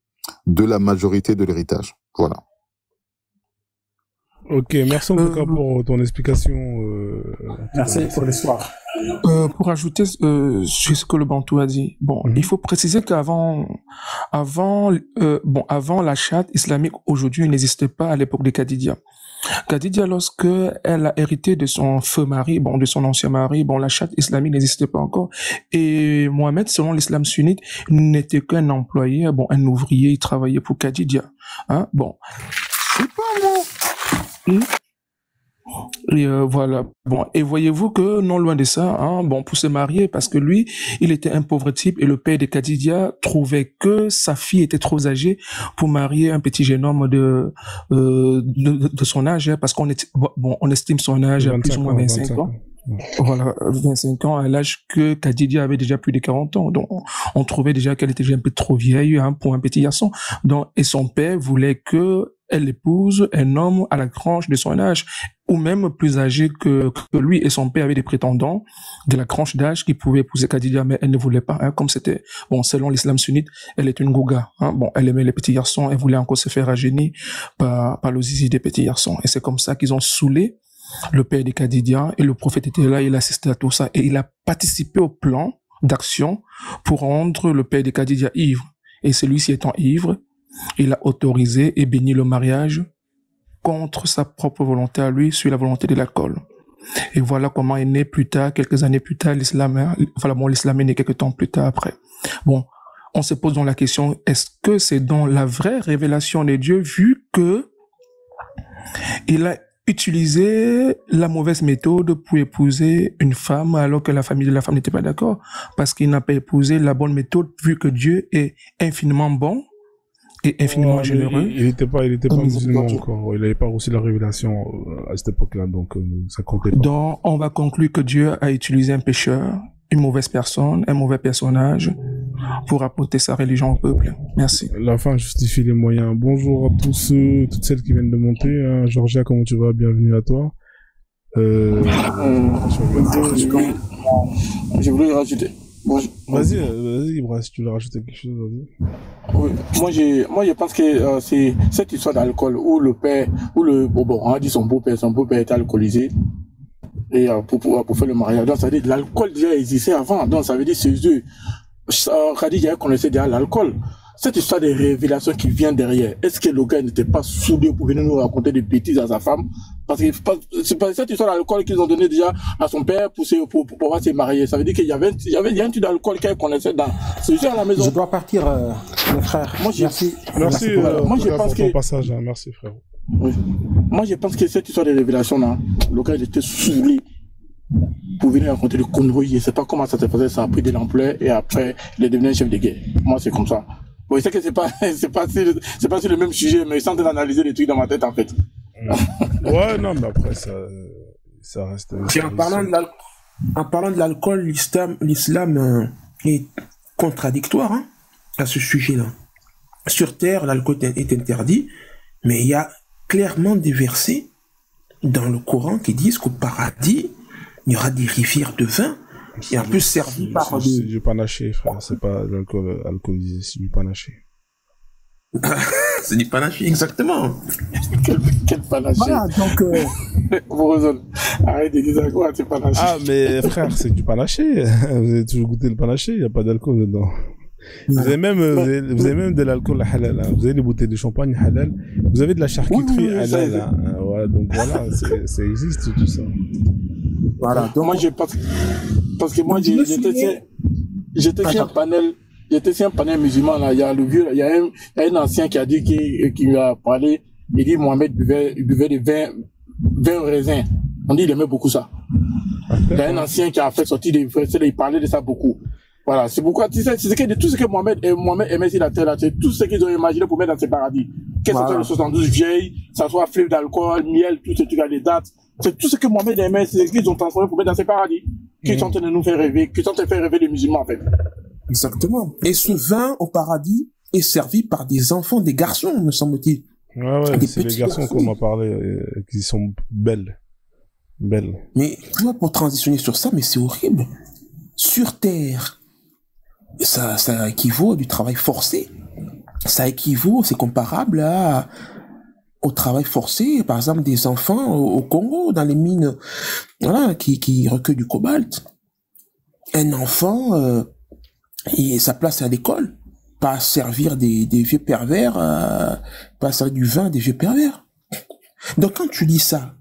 de la majorité de l'héritage. Voilà. Ok, merci en tout cas pour ton explication. Merci pour l'histoire. Pour ajouter sur ce que le Bantou a dit, bon, il faut préciser qu'avant la charte islamique aujourd'hui n'existait pas à l'époque de Khadija. Khadija, lorsque elle a hérité de son feu mari, de son ancien mari, la charte islamique n'existait pas encore. Et Mohamed, selon l'islam sunnite, n'était qu'un employé, un ouvrier, il travaillait pour Khadija. Hein, c'est pas moi. Et voilà. Et voyez-vous que non loin de ça, pour se marier, parce que lui, il était un pauvre type et le père de Khadija trouvait que sa fille était trop âgée pour marier un petit jeune homme de son âge, parce qu'on estime son âge à plus ou moins 25 ans. Voilà, 25 ans, à l'âge que Khadija avait déjà plus de 40 ans. Donc, on trouvait déjà qu'elle était déjà un peu trop vieille pour un petit garçon. Donc, et son père voulait que elle épouse un homme à la tranche de son âge, ou même plus âgé que lui, et son père avait des prétendants de la tranche d'âge qui pouvaient épouser Khadija, mais elle ne voulait pas, comme c'était, selon l'islam sunnite, elle est une gouga, elle aimait les petits garçons, elle voulait encore se faire rajeunir par le zizi des petits garçons, et c'est comme ça qu'ils ont saoulé le père de Khadija, et le prophète était là, il assistait à tout ça, et il a participé au plan d'action pour rendre le père de Khadija ivre, et celui-ci étant ivre, il a autorisé et béni le mariage contre sa propre volonté à lui, sur la volonté de l'alcool. Et voilà comment est né plus tard, quelques années plus tard, l'islam. L'islam est né quelques temps plus tard après. On se pose donc la question, est-ce que c'est dans la vraie révélation de Dieu, vu que il a utilisé la mauvaise méthode pour épouser une femme alors que la famille de la femme n'était pas d'accord, parce qu'il n'a pas épousé la bonne méthode, vu que Dieu est infiniment bon et infiniment généreux. Il n'était pas musulman encore. Il n'avait pas reçu la révélation à cette époque-là, donc ça comptait pas. Donc, on va conclure que Dieu a utilisé un pécheur, une mauvaise personne, un mauvais personnage pour apporter sa religion au peuple. Merci. La fin justifie les moyens. Bonjour à tous ceux, toutes celles qui viennent de monter. Georgia, comment tu vas? Bienvenue à toi. Je voulais rajouter. Vas-y, Ibra, si tu veux rajouter quelque chose, vas-y. Oui, moi, je pense que c'est cette histoire d'alcool où le père, on a dit son beau-père était alcoolisé. Et pour faire le mariage. Donc, ça veut dire l'alcool déjà existait avant. Donc, ça veut dire c'est eux. Khadija connaissait déjà l'alcool. cette histoire des révélations qui vient derrière, est-ce que le gars n'était pas soudé pour venir nous raconter des bêtises à sa femme? Parce que c'est pas cette histoire d'alcool qu'ils ont donné déjà à son père pour pouvoir se marier. Ça veut dire qu'il y avait un truc d'alcool qu'elle connaissait c'est juste à la maison. Je dois partir, mes frères. Merci moi, je pense pour ton passage. Hein. Merci, frère. Oui. Moi, je pense que cette histoire des révélations là, le gars il était saoulé pour venir raconter des conneries. Je ne sais pas comment ça s'est passé, ça a pris de l'ampleur et après, il est devenu un chef de guerre. Moi, c'est comme ça. Bon, je sais que c'est pas sur le même sujet, mais je suis en train d'analyser les trucs dans ma tête, en fait. Ouais, non, mais après, ça reste... Puis en parlant de l'alcool, l'islam est contradictoire hein, à ce sujet-là. Sur terre, l'alcool est interdit, mais il y a clairement des versets dans le Coran qui disent qu'au paradis, il y aura des rivières de vin, et en plus servi par... C'est du panaché, frère, c'est pas de l'alcool alcoolisé, c'est du panaché. C'est du panaché, exactement. Quel panaché. Voilà, donc... Arrête de dire quoi, c'est panaché. Ah, mais frère, c'est du panaché. Vous avez toujours goûté le panaché, il n'y a pas d'alcool dedans. Vous avez même de l'alcool halal, hein. Vous avez des bouteilles de champagne halal, vous avez de la charcuterie halal, hein. Voilà, donc voilà, ça existe tout ça. Voilà, donc moi j'ai pas, parce que moi j'étais sur un panel musulman là, il y a le vieux, il y a un ancien qui a dit qui lui a parlé, il dit Mohamed buvait du vin au raisin. On dit il aimait beaucoup ça. Il y a un ancien qui a fait sortir des versets, il parlait de ça beaucoup. Voilà, c'est pourquoi tu sais, tout ce que Mohamed aimait sur la terre, là, c'est tout ce qu'ils ont imaginé pour mettre dans ses paradis. Que ce soit le 72 vieilles, ça soit fleuve d'alcool, miel, tout ce truc là, les dates. C'est tout ce que Mohamed aimait, c'est ce qu'ils ont transformé pour mettre dans ses paradis. Qui sont en train de nous faire rêver, qui sont en train de faire rêver les musulmans, en fait. Exactement. Et ce vin au paradis est servi par des enfants, des garçons, me semble-t-il. Ouais, c'est les garçons qu'on m'a parlé, qui sont belles. Mais, tu vois, pour transitionner sur ça, mais c'est horrible. Sur terre, ça équivaut à du travail forcé. Ça équivaut, c'est comparable au travail forcé, par exemple, des enfants au Congo, dans les mines, voilà, qui recueillent du cobalt. Un enfant, sa place est à l'école, pas servir des vieux pervers, pas servir du vin des vieux pervers. Donc quand tu lis ça,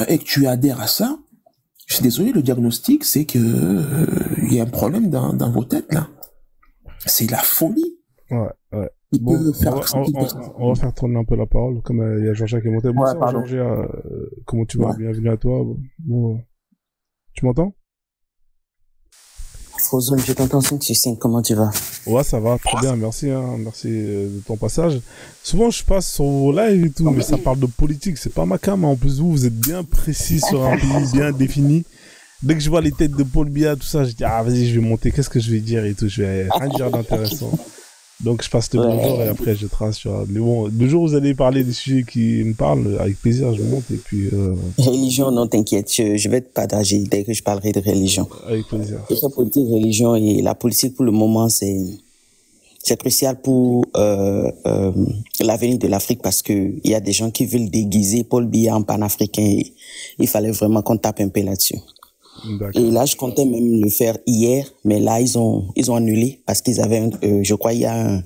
et que tu adhères à ça, je suis désolé, le diagnostic, c'est que il y a un problème dans vos têtes, là. C'est la folie. Ouais. Bon, on va faire tourner un peu la parole, comme il y a Jean-Jacques qui est monté. Bonsoir, Georgia, comment tu vas? Ouais. Bienvenue à toi. Bon, tu m'entends? Frozone, je t'entends 5 sur 5, comment tu vas? Ouais, ça va, très bien, merci, hein, merci de ton passage. Souvent, je passe sur vos lives et tout, mais ça parle de politique, c'est pas ma cam, en plus vous êtes bien précis sur un pays bien défini. Dès que je vois les têtes de Paul Biya, tout ça, je dis, ah, vas-y, je vais monter, qu'est-ce que je vais dire et tout, je vais rien dire d'intéressant. Donc, je passe le bonjour et après, je trace sur... Mais bon, le jour où vous allez parler des sujets qui me parlent, avec plaisir, je monte et puis... Religion, non, t'inquiète, je vais te partager dès que je parlerai de religion. Avec plaisir. La politique, religion et la politique, pour le moment, c'est crucial pour l'avenir de l'Afrique parce que il y a des gens qui veulent déguiser Paul Biya en panafricain et il fallait vraiment qu'on tape un peu là-dessus. Et là, je comptais même le faire hier, mais là, ils ont annulé parce qu'ils avaient, je crois, il y a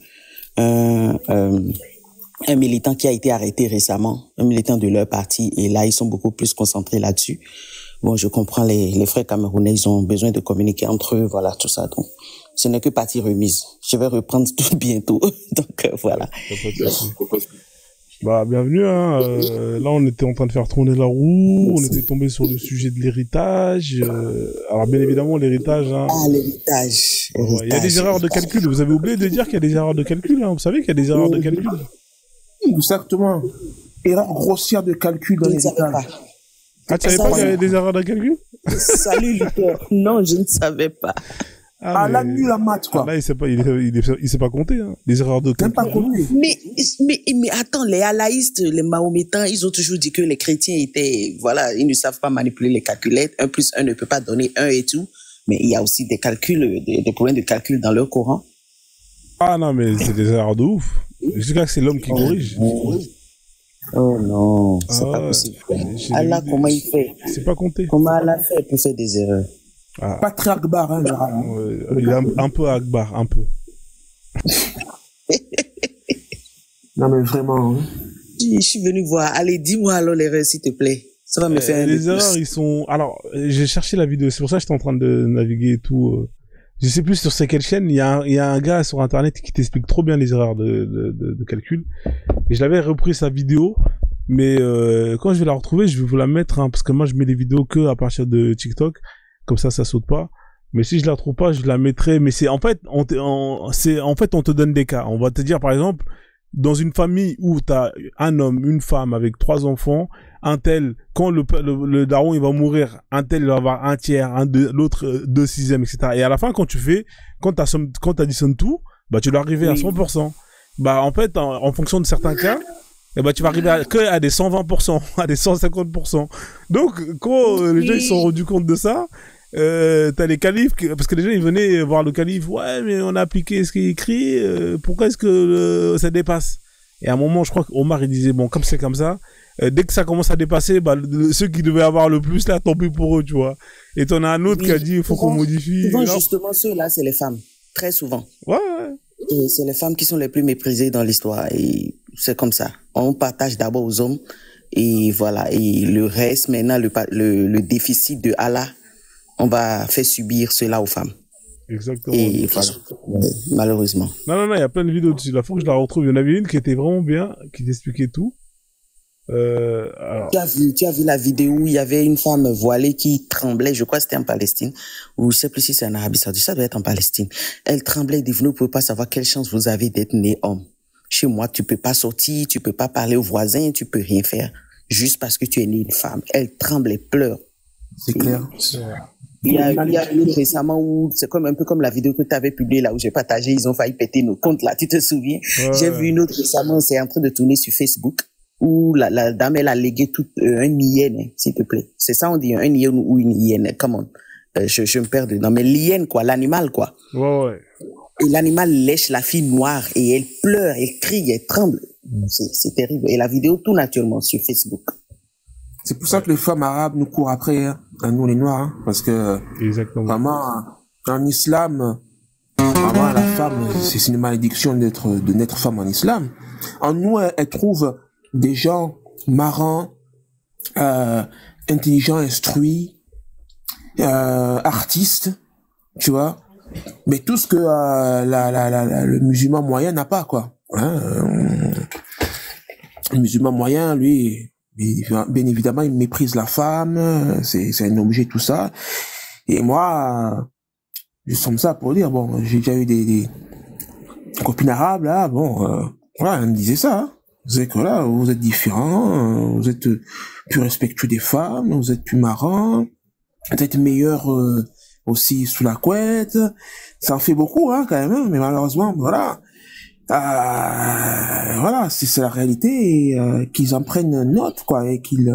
un militant qui a été arrêté récemment, un militant de leur parti, et là, ils sont beaucoup plus concentrés là-dessus. Bon, je comprends, les frères camerounais, ils ont besoin de communiquer entre eux, voilà, tout ça. Donc, ce n'est que partie remise. Je vais reprendre tout bientôt. Donc, voilà. Bah, bienvenue, hein. Là, on était en train de faire tourner la roue, on était tombé sur le sujet de l'héritage. Alors, bien évidemment, l'héritage, hein. Ah, l'héritage. Il y a des erreurs de calcul. Vous avez oublié de dire qu'il y a des erreurs de calcul, hein. Vous savez qu'il y a des erreurs de calcul. Exactement. Erreur grossière de calcul dans l'héritage. Ah, tu savais pas qu'il y avait des erreurs de calcul? Salut, Lucas. Non, je ne savais pas. Ah, la nuit, la maths, quoi. Là, il sait pas compter, hein. Les erreurs de calcul. Pas compter. Mais attends, les alaïstes, les mahométans, ils ont toujours dit que les chrétiens étaient, voilà, ils ne savent pas manipuler les calculettes. 1 plus 1 ne peut pas donner 1 et tout. Mais il y a aussi des calculs, des problèmes de calcul dans leur Coran. Ah non, mais c'est des erreurs de ouf. Jusqu'à que c'est l'homme qui corrige. Oh non, c'est pas possible. Allah, comment il fait? C'est pas compté. Comment Allah fait pour faire des erreurs? Pas très Akbar, hein, il est un peu Akbar, un peu. Non, mais vraiment. Hein. Je suis venu voir. Allez, dis-moi alors l'erreur, s'il te plaît. Ça va me faire un les erreurs, ils sont... Alors, j'ai cherché la vidéo. C'est pour ça que j'étais en train de naviguer et tout. Je sais plus sur quelle chaîne. Il y a un gars sur Internet qui t'explique trop bien les erreurs de calcul. Et je l'avais repris sa vidéo. Mais quand je vais la retrouver, je vais vous la mettre. Hein, parce que moi, je mets les vidéos que à partir de TikTok. Comme ça saute pas. Mais si je la trouve pas, je la mettrai. Mais c'est en fait, on te donne des cas. On va te dire, par exemple, dans une famille où t'as un homme, une femme avec 3 enfants, un tel, quand le daron il va mourir, un tel il va avoir un tiers, l'autre 2/6, etc. Et à la fin, quand t'additionnes tout, bah tu dois arriver à 100%. Bah en fait, en fonction de certains cas, et bah tu vas arriver à des 120%, à des 150%. Donc quand les gens ils se sont rendus compte de ça, t'as les califs, parce que les gens ils venaient voir le calife, ouais mais on a appliqué ce qui est écrit, pourquoi est-ce que ça dépasse? Et à un moment je crois qu'Omar il disait bon comme c'est comme ça, dès que ça commence à dépasser, bah ceux qui devaient avoir le plus là, tant pis pour eux, tu vois. Et t'en as un autre qui a dit il faut qu'on modifie. Souvent justement ceux-là c'est les femmes, très souvent. Ouais. Et c'est les femmes qui sont les plus méprisées dans l'histoire et c'est comme ça. On partage d'abord aux hommes et voilà, et le reste maintenant le déficit de Allah, on va faire subir cela aux femmes. Exactement. Et voilà. Malheureusement. Non, il y a plein de vidéos dessus. La fois que je la retrouve, il y en avait une qui était vraiment bien, qui t'expliquait tout. Alors... Tu as vu la vidéo où il y avait une femme voilée qui tremblait, je crois que c'était en Palestine, ou je sais plus si c'est en Arabie Saoudite, ça doit être en Palestine. Elle tremblait et dit, vous ne pouvez pas savoir quelle chance vous avez d'être né homme. Chez moi, tu peux pas sortir, tu peux pas parler aux voisins, tu peux rien faire, juste parce que tu es né une femme. Elle tremble et pleure. C'est clair. Il y a une autre récemment où c'est un peu comme la vidéo que tu avais publiée là où j'ai partagé, ils ont failli péter nos comptes là, tu te souviens? Ouais. J'ai vu une autre récemment, c'est en train de tourner sur Facebook où la dame elle a légué tout un hyène, s'il te plaît. C'est ça on dit, un hyène ou une hyène, comment? Je me perds dedans, mais l'hyène quoi, l'animal quoi. Ouais. Et l'animal lèche la fille noire et elle pleure, elle crie, elle tremble. C'est terrible. Et la vidéo tout naturellement sur Facebook. C'est pour ça que les femmes arabes nous courent après, hein, à nous les noirs, hein, parce que vraiment, en islam, vraiment la femme, c'est une malédiction de naître femme en islam. En nous, elle trouve des gens marrants, intelligents, instruits, artistes, tu vois, mais tout ce que le musulman moyen n'a pas, quoi. Hein, le musulman moyen, lui, bien évidemment, il méprise la femme, c'est un objet, tout ça. Et moi, je somme ça pour dire, bon, j'ai déjà eu des copines arabes, là, bon, voilà, elles me disaient ça, hein. C'est que là, vous êtes différents, vous êtes plus respectueux des femmes, vous êtes plus marrants, vous êtes meilleurs aussi sous la couette. Ça en fait beaucoup, hein, quand même, hein, mais malheureusement, voilà. Voilà, c'est la réalité, et qu'ils en prennent note, quoi, et qu'ils,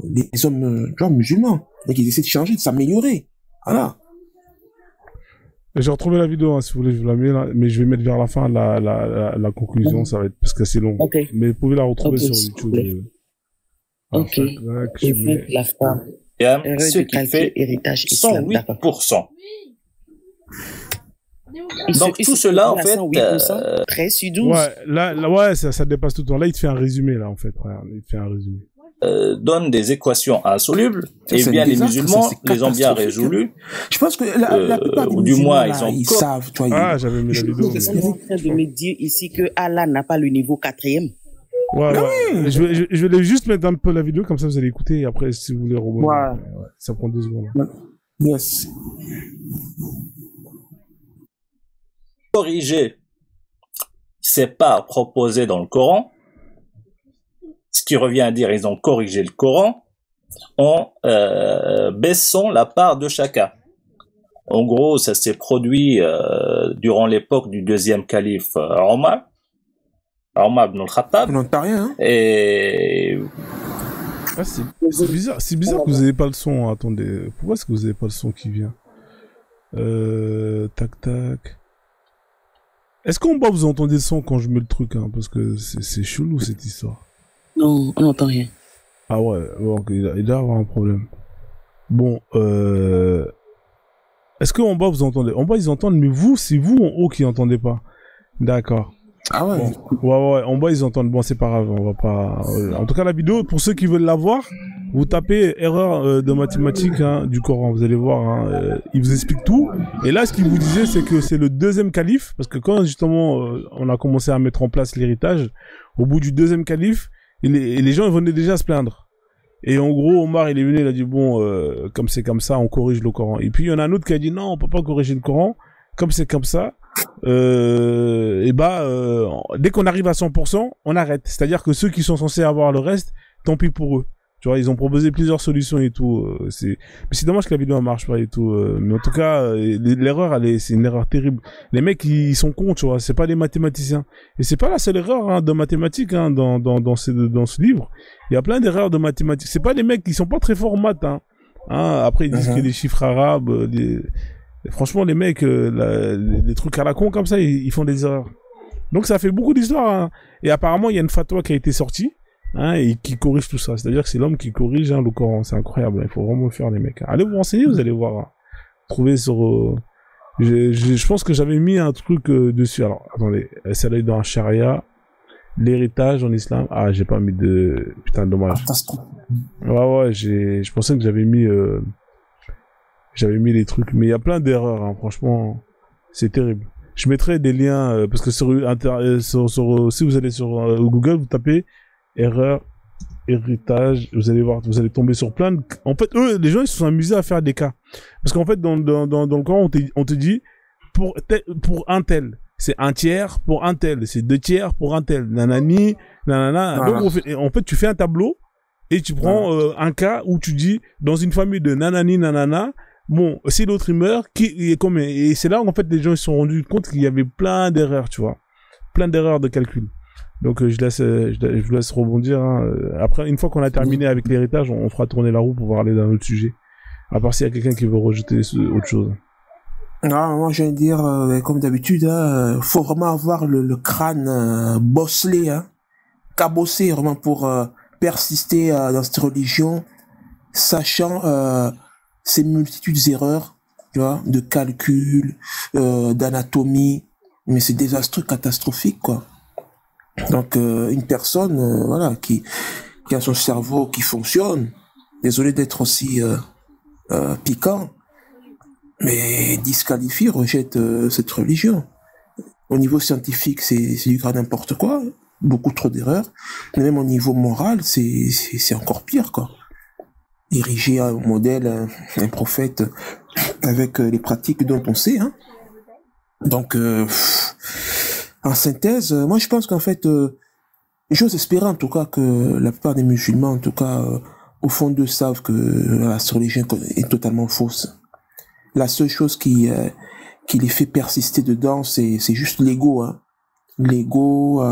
les hommes, genre musulmans, et qu'ils essaient de changer, de s'améliorer. Voilà. J'ai retrouvé la vidéo, hein, si vous voulez, je vous la mets là, mais je vais mettre vers la fin la conclusion, ça va être parce que c'est long. Okay. Mais vous pouvez la retrouver sur YouTube. Ok. La fin. Ce qui fait héritage 108%. Donc tout cela, en fait, 13 sur 12. Ouais, là, ça dépasse tout le temps. Là, il te fait un résumé, là, en fait. Regarde, il te fait un résumé. Donne des équations insolubles, et bien les musulmans les ont bien résolues. Je pense que la plupart des ou du moins là, ils savent, tu vois. Ah, j'avais mis la vidéo. Je suis en train de me dire ici que Allah n'a pas le niveau 4e. Ouais. Je vais juste mettre un peu la vidéo, comme ça vous allez écouter, et après, si vous voulez rebondir. Ouais. Ça prend 2 secondes. Yes. Corriger, c'est pas proposé dans le Coran. Ce qui revient à dire, ils ont corrigé le Coran en baissant la part de chacun. En gros, ça s'est produit durant l'époque du deuxième calife Omar ibn al-Khattab. On n'entend rien, hein. Et... Ah, c'est bizarre que vous n'avez pas le son. Attendez, pourquoi est-ce que vous n'avez pas le son qui vient? Tac. Est-ce qu'en bas vous entendez le son quand je mets le truc, hein, parce que c'est chelou cette histoire. Non, on n'entend rien. Ah ouais, bon, il doit avoir un problème. Bon, est-ce qu'en bas vous entendez? En bas ils entendent, mais vous, c'est vous en haut qui n'entendez pas. D'accord. Ah ouais. Bon, ouais, en bas ils entendent. Bon, c'est pas grave, on va pas. En tout cas, la vidéo, pour ceux qui veulent la voir, vous tapez erreur de mathématiques hein, du Coran. Vous allez voir, hein, il vous explique tout. Et là, ce qu'il vous disait, c'est que c'est le deuxième calife, parce que quand justement on a commencé à mettre en place l'héritage, au bout du deuxième calife, les gens ils venaient déjà se plaindre. Et en gros, Omar, il est venu, il a dit bon, comme c'est comme ça, on corrige le Coran. Et puis il y en a un autre qui a dit non, on peut pas corriger le Coran, comme c'est comme ça. Dès qu'on arrive à 100%, on arrête. C'est-à-dire que ceux qui sont censés avoir le reste, tant pis pour eux. Tu vois, ils ont proposé plusieurs solutions et tout. Mais c'est dommage que la vidéo ne marche pas et tout. Mais en tout cas, l'erreur, c'est une erreur terrible. Les mecs, ils sont cons, tu vois. C'est pas des mathématiciens. Et c'est pas la seule erreur hein, de mathématiques hein, dans ce livre. Il y a plein d'erreurs de mathématiques. C'est pas des mecs qui sont pas très forts en maths. Hein. Après, ils disent qu'il y a des chiffres arabes. Franchement, les mecs, les trucs à la con comme ça, ils font des erreurs. Donc ça fait beaucoup d'histoires. Hein. Et apparemment, il y a une fatwa qui a été sortie hein, et qui corrige tout ça. C'est-à-dire que c'est l'homme qui corrige hein, le Coran. C'est incroyable. Il faut vraiment le faire, les mecs. Allez vous renseigner, vous allez voir. Hein. Trouvez sur... je pense que j'avais mis un truc dessus. Alors, attendez. Celle-là est dans la charia. L'héritage en islam. Ah, j'ai pas mis de... Putain, dommage. Ouais, je pensais que j'avais mis... J'avais mis les trucs, mais il y a plein d'erreurs, hein, franchement, c'est terrible. Je mettrai des liens, parce que si vous allez sur Google, vous tapez erreur, héritage, vous allez voir, vous allez tomber sur plein de... En fait, eux, les gens, ils se sont amusés à faire des cas. Parce qu'en fait, dans le Coran, on te dit, pour un tel, c'est un tiers pour un tel, c'est deux tiers pour un tel, nanani, nanana. Voilà. Donc, en fait, tu fais un tableau, et tu prends un cas où tu dis, dans une famille de nanani, nanana, bon, si l'autre il meurt, qui est combien? Et c'est là où en fait les gens ils se sont rendus compte qu'il y avait plein d'erreurs, tu vois, plein d'erreurs de calcul. Donc je vous laisse rebondir. Hein. Après, une fois qu'on a terminé avec l'héritage, on fera tourner la roue pour parler d'un autre sujet. À part s'il y a quelqu'un qui veut rejeter autre chose. Non, moi je vais dire, comme d'habitude, faut vraiment avoir le crâne bosselé, hein, cabossé vraiment pour persister dans cette religion, sachant ces multitudes d'erreurs, tu vois, de calcul, d'anatomie, mais c'est désastreux, catastrophique, quoi. Donc, une personne, voilà, qui a son cerveau qui fonctionne, désolé d'être aussi piquant, mais disqualifie, rejette cette religion. Au niveau scientifique, c'est du grand n'importe quoi, beaucoup trop d'erreurs, mais même au niveau moral, c'est encore pire, quoi. Ériger un modèle, un prophète, avec les pratiques dont on sait, hein. Donc, en synthèse, moi je pense qu'en fait, j'ose espérer en tout cas que la plupart des musulmans, en tout cas, au fond d'eux savent que la religion est totalement fausse. La seule chose qui les fait persister dedans, c'est juste l'ego, hein. L'ego,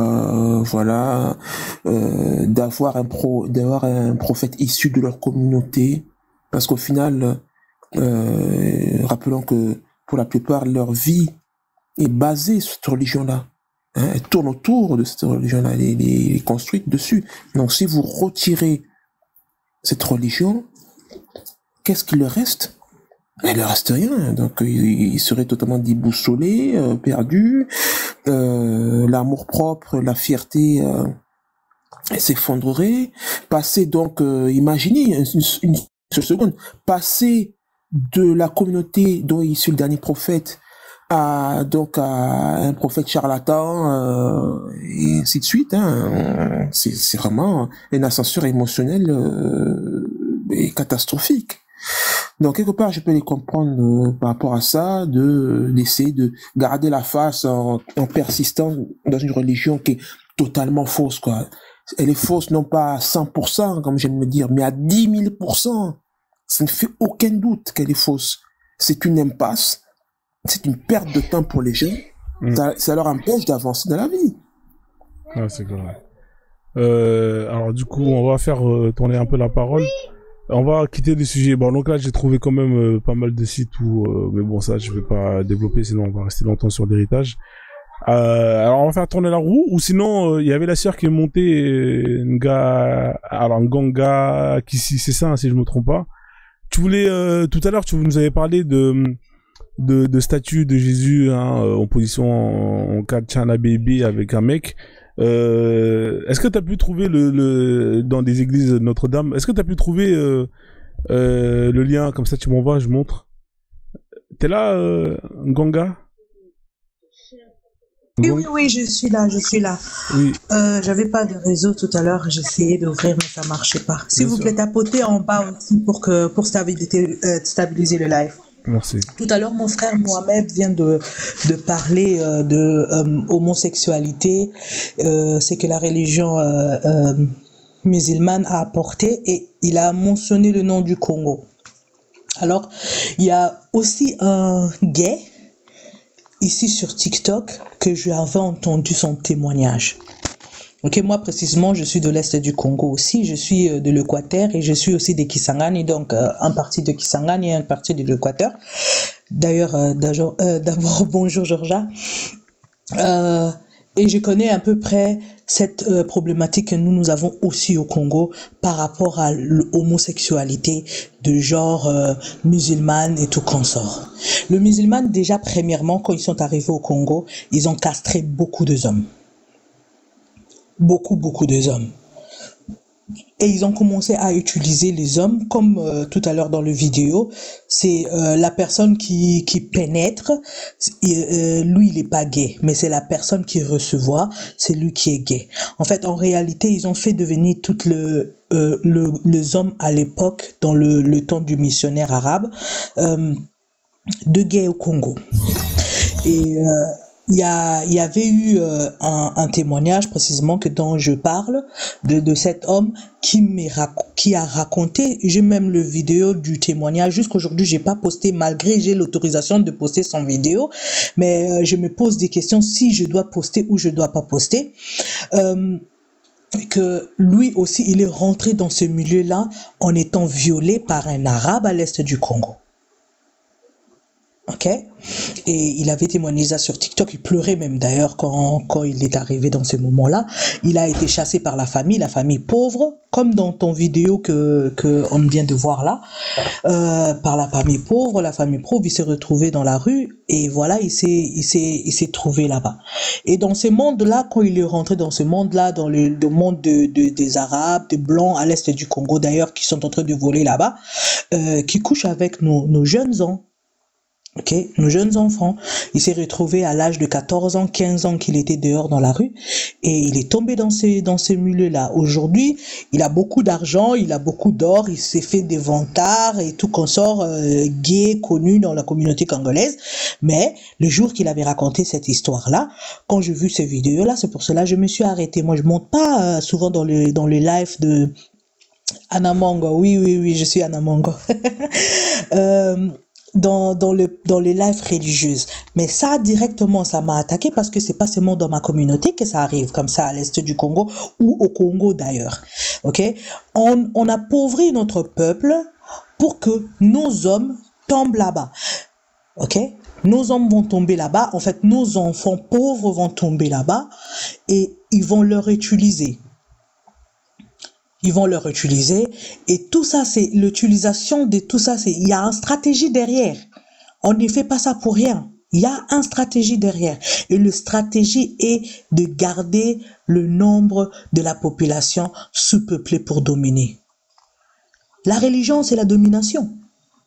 voilà, d'avoir un prophète issu de leur communauté, parce qu'au final, rappelons que pour la plupart leur vie est basée sur cette religion-là, hein, elle tourne autour de cette religion-là, elle est construite dessus. Donc si vous retirez cette religion, qu'est-ce qu'il leur reste? Il leur reste rien, donc ils seraient totalement déboussolés, perdus, l'amour-propre, la fierté s'effondrerait, passer donc, imaginez une seconde, passer de la communauté dont est issu le dernier prophète à un prophète charlatan, et ainsi de suite, hein, c'est vraiment une ascenseur émotionnelle et catastrophique. Donc quelque part je peux les comprendre par rapport à ça, d'essayer de garder la face en persistant dans une religion qui est totalement fausse, quoi. Elle est fausse non pas à 100% comme j'aime le dire, mais à 10 000%. Ça ne fait aucun doute qu'elle est fausse. C'est une impasse, c'est une perte de temps pour les gens. Ça leur empêche d'avancer dans la vie. Ah, c'est clair. Alors du coup on va faire tourner un peu la parole. On va quitter le sujet. Bon, donc là, j'ai trouvé quand même pas mal de sites où, mais bon, ça, je vais pas développer, sinon on va rester longtemps sur l'héritage. Alors, on va faire tourner la roue, ou sinon, il y avait la sœur qui est montée, Nganga Kisi, c'est ça, hein, si je me trompe pas. Tu voulais, tout à l'heure, tu nous avais parlé de de statue de Jésus en position en Katchana Baby avec un mec. Est-ce que tu as pu trouver dans des églises Notre-Dame, est-ce que tu as pu trouver le lien comme ça, tu m'envoies, je montre. T'es là, Nganga? Oui, je suis là. Oui. J'avais pas de réseau tout à l'heure, j'essayais d'ouvrir mais ça marchait pas. S'il vous plaît, tapotez en bas aussi pour stabiliser le live. Merci. Tout à l'heure, mon frère Mohamed vient de parler de homosexualité, c'est que la religion musulmane a apporté, et il a mentionné le nom du Congo. Alors, il y a aussi un gay ici sur TikTok que j'avais entendu son témoignage. Ok, moi précisément, je suis de l'Est du Congo aussi, je suis de l'Équateur et je suis aussi de Kisangani, donc un parti de Kisangani et un parti de l'Équateur. D'ailleurs, d'abord, bonjour Georgia. Et je connais à peu près cette problématique que nous avons aussi au Congo par rapport à l'homosexualité de genre musulmane et tout consort. Le musulman, déjà, premièrement, quand ils sont arrivés au Congo, ils ont castré beaucoup de hommes. Beaucoup de hommes. Et ils ont commencé à utiliser les hommes, comme tout à l'heure dans le vidéo, c'est la personne qui pénètre, lui il est pas gay, mais c'est la personne qui recevoir, c'est lui qui est gay. En fait, en réalité, ils ont fait devenir toutes les hommes à l'époque, dans le temps du missionnaire arabe, de gays au Congo. Et il y avait eu un témoignage précisément dont je parle de cet homme qui a raconté. J'ai même le vidéo du témoignage. Jusqu'aujourd'hui, j'ai pas posté, malgré j'ai l'autorisation de poster son vidéo, mais je me pose des questions si je dois poster ou je dois pas poster. Que lui aussi, il est rentré dans ce milieu-là en étant violé par un arabe à l'est du Congo. Ok, et il avait témoigné ça sur TikTok. Il pleurait même d'ailleurs quand il est arrivé dans ce moment-là. Il a été chassé par la famille pauvre, comme dans ton vidéo que on vient de voir là, par la famille pauvre. La famille pauvre, il s'est retrouvé dans la rue et voilà, il s'est trouvé là-bas. Et dans ce monde-là, quand il est rentré dans ce monde-là, dans le monde des Arabes, des Blancs à l'est du Congo d'ailleurs, qui sont en train de voler là-bas, qui couchent avec nos jeunes gens. Ok, nos jeunes enfants. Il s'est retrouvé à l'âge de 14 ans, 15 ans qu'il était dehors dans la rue et il est tombé dans ces milieux-là. Aujourd'hui, il a beaucoup d'argent, il a beaucoup d'or, il s'est fait des vantards et tout consort gay, connu dans la communauté congolaise. Mais le jour qu'il avait raconté cette histoire-là, quand j'ai vu ces vidéos-là, c'est pour cela que je me suis arrêté. Moi, je monte pas souvent dans le live de Anamongo. Oui, je suis Anamongo. Dans les lives religieuses. Mais ça, directement, ça m'a attaqué parce que c'est pas seulement dans ma communauté que ça arrive comme ça à l'est du Congo ou au Congo d'ailleurs. Ok? On appauvrit notre peuple pour que nos hommes tombent là-bas. Ok? Nos hommes vont tomber là-bas. En fait, nos enfants pauvres vont tomber là-bas et ils vont leur utiliser. Ils vont leur utiliser et tout ça, c'est l'utilisation de tout ça. Il y a une stratégie derrière. On ne fait pas ça pour rien. Il y a une stratégie derrière. Et la stratégie est de garder le nombre de la population sous-peuplée pour dominer. La religion, c'est la domination.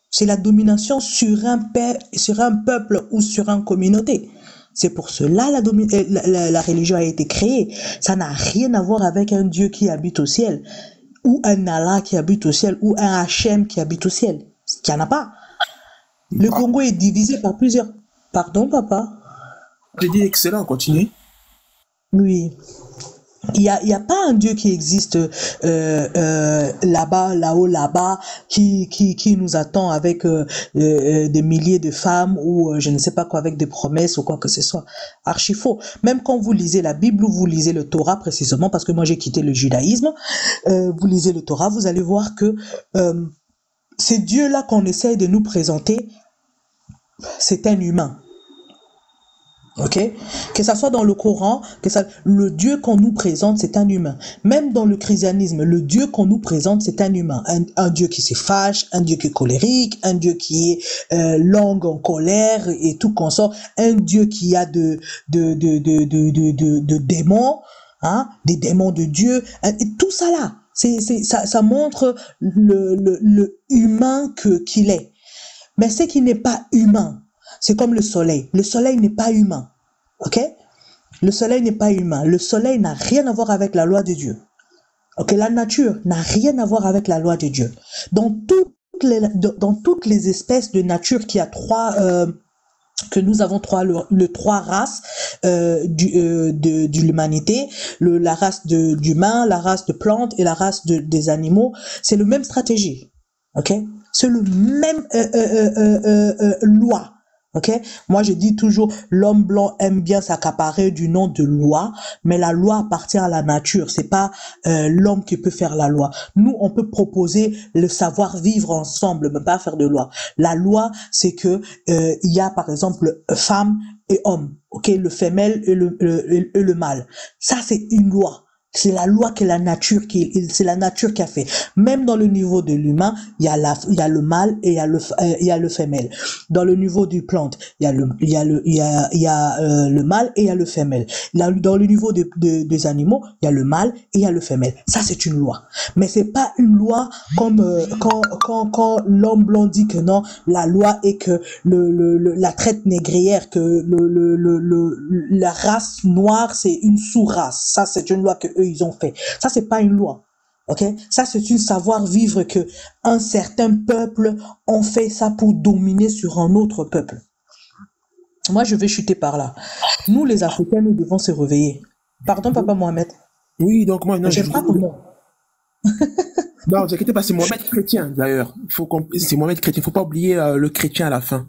C'est la domination sur un peuple ou sur une communauté. C'est pour cela la religion a été créée. Ça n'a rien à voir avec un Dieu qui habite au ciel, ou un Allah qui habite au ciel, ou un Hachem qui habite au ciel. Il n'y en a pas. Le Congo est divisé par plusieurs... Pardon, papa? J'ai dit excellent, continuez. Oui. Il y a pas un Dieu qui existe là-bas, là-haut, là-bas, qui nous attend avec des milliers de femmes ou je ne sais pas quoi, avec des promesses ou quoi que ce soit. Archi faux. Même quand vous lisez la Bible ou vous lisez le Torah précisément, parce que moi j'ai quitté le judaïsme, vous lisez le Torah, vous allez voir que ces dieux-là qu'on essaye de nous présenter, c'est un humain. Ok, que ça soit dans le Coran, le Dieu qu'on nous présente, c'est un humain. Même dans le christianisme, le Dieu qu'on nous présente, c'est un humain. Un Dieu qui se fâche, un Dieu qui est colérique, un Dieu qui est langue en colère et tout consort, un Dieu qui a de démons, hein, des démons de Dieu, et tout ça là. Ça montre le humain qu'il est. Mais ce qui n'est pas humain, c'est comme le soleil. Le soleil n'est pas humain. Ok? Le soleil n'est pas humain. Le soleil n'a rien à voir avec la loi de Dieu. Ok? La nature n'a rien à voir avec la loi de Dieu. Dans toutes les espèces de nature qui a que nous avons trois races de l'humanité, la race d'humains, la race de plantes et la race des animaux, c'est le même stratégie. Ok? C'est le même loi. Ok? Moi, je dis toujours, l'homme blanc aime bien s'accaparer du nom de loi, mais la loi appartient à la nature. C'est pas l'homme qui peut faire la loi. Nous, on peut proposer le savoir vivre ensemble, mais pas faire de loi. La loi, c'est que il y a par exemple femme et homme. Ok? Le femelle et le mâle. Ça, c'est une loi. C'est la loi que c'est la nature qui a fait. Même dans le niveau de l'humain, il y a le mâle et il y a le femelle. Dans le niveau du plante, il y a le mâle et il y a le femelle. Dans le niveau des animaux, il y a le mâle et il y a le femelle. Ça, c'est une loi. Mais c'est pas une loi comme quand l'homme blanc dit que non, la loi est que la traite négrière, que la race noire, c'est une sous-race. Ça, c'est une loi que eux ils ont fait. Ça, c'est pas une loi. Ok? Ça, c'est une savoir-vivre que un certain peuple ont fait ça pour dominer sur un autre peuple. Moi, je vais chuter par là. Nous, les Africains, nous devons se réveiller. Pardon, Papa Mohamed. Oui, donc moi, non, J'aime pas ton nom. Non, vous inquiétez pas, c'est Mohamed chrétien, d'ailleurs. C'est Mohamed chrétien. Faut pas oublier le chrétien à la fin.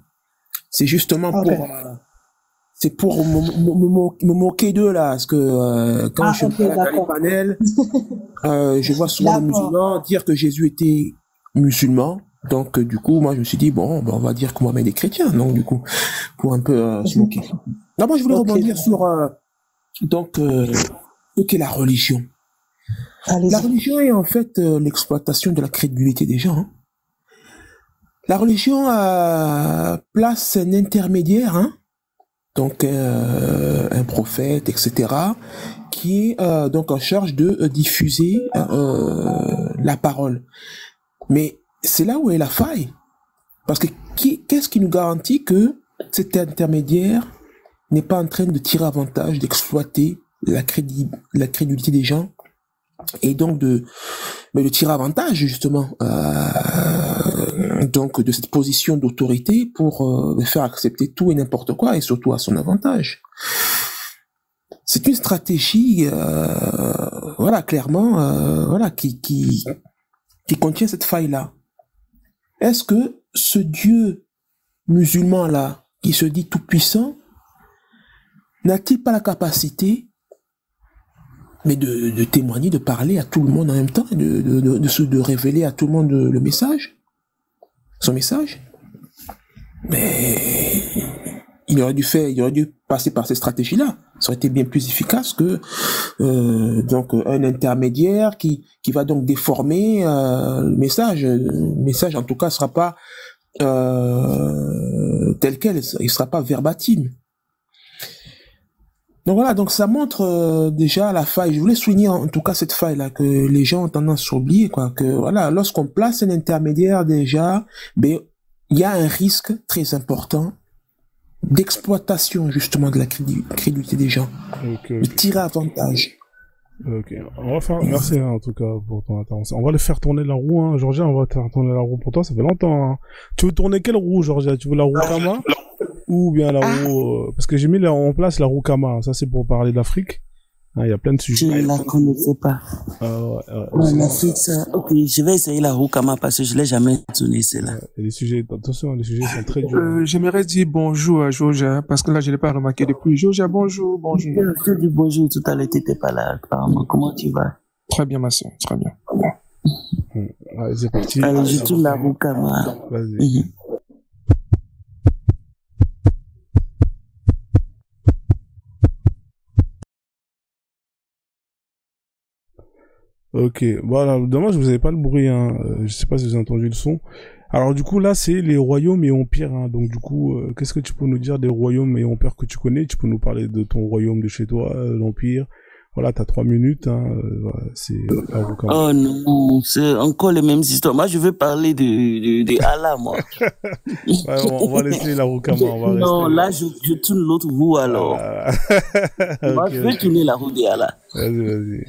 C'est justement c'est pour me moquer d'eux, là, parce que quand je suis dans les panels, je vois souvent les musulmans dire que Jésus était musulman. Donc, du coup, moi, je me suis dit, bon, on va dire que Mohamed est chrétien, donc, du coup, pour un peu se moquer. Non, moi, je voulais rebondir sur, ce qu'est la religion. La religion est en fait l'exploitation de la crédulité des gens. Hein. La religion place un intermédiaire, hein, donc un prophète, etc., qui est donc en charge de diffuser la parole. Mais c'est là où est la faille. Parce que qu'est-ce qui nous garantit que cet intermédiaire n'est pas en train de tirer avantage, d'exploiter la crédulité des gens et donc de tirer avantage justement donc de cette position d'autorité pour faire accepter tout et n'importe quoi et surtout à son avantage. C'est une stratégie voilà clairement voilà qui contient cette faille là. Est-ce que ce Dieu musulman là qui se dit tout puissant n'a-t-il pas la capacité mais de témoigner, de parler à tout le monde en même temps, de révéler à tout le monde le message, son message? Mais il aurait dû passer par cette stratégie-là. Ça aurait été bien plus efficace que donc un intermédiaire qui va donc déformer le message. Le message, en tout cas, sera pas tel quel, il sera pas verbatim. Donc voilà, donc ça montre déjà la faille. Je voulais souligner en tout cas cette faille-là que les gens ont tendance à oublier, quoi. Que voilà, lorsqu'on place un intermédiaire déjà, ben il y a un risque très important d'exploitation justement de la crédulité des gens, de tirer avantage. Ok, on va faire, merci en tout cas pour ton intervention. On va le faire tourner la roue, hein, Georgia, on va faire tourner la roue pour toi, ça fait longtemps. Hein. Tu veux tourner quelle roue, Georgia? Tu veux la roue Kama ou bien la roue... parce que j'ai mis en place la roue Kama, ça c'est pour parler d'Afrique. Il y a plein de sujets. Je ne la connaissais pas. Ouais, l'Afrique, ça... Ok, je vais essayer la roue Kama parce que je ne l'ai jamais tournée, celle-là. Les sujets, attention, les sujets sont très durs. J'aimerais dire bonjour à Georgia, parce que là, je ne l'ai pas remarqué depuis. Georgia, bonjour, bonjour. Je te dis bonjour tout à l'heure, tu n'étais pas là, apparemment. Comment tu vas? Très bien, ma soeur, très bien. Allez, c'est parti. Allez, je tourne la roue Kama. Vas-y. Ok, voilà, dommage, vous avez pas le bruit, hein. Je sais pas si vous avez entendu le son. Alors du coup, là, c'est les royaumes et empires, hein. Donc du coup, qu'est-ce que tu peux nous dire des royaumes et empires que tu connais? Tu peux nous parler de ton royaume de chez toi, l'empire. Voilà, t'as 3 minutes, hein. Voilà, c'est Laroukama. Oh non, c'est encore les mêmes histoires. Moi, je veux parler de Allah, moi. Ouais, on va laisser Laroukama, on va Non, rester. là, je tourne l'autre roue alors. Moi, Ok, je veux ok. tourner la roue de Allah. Vas-y, vas-y.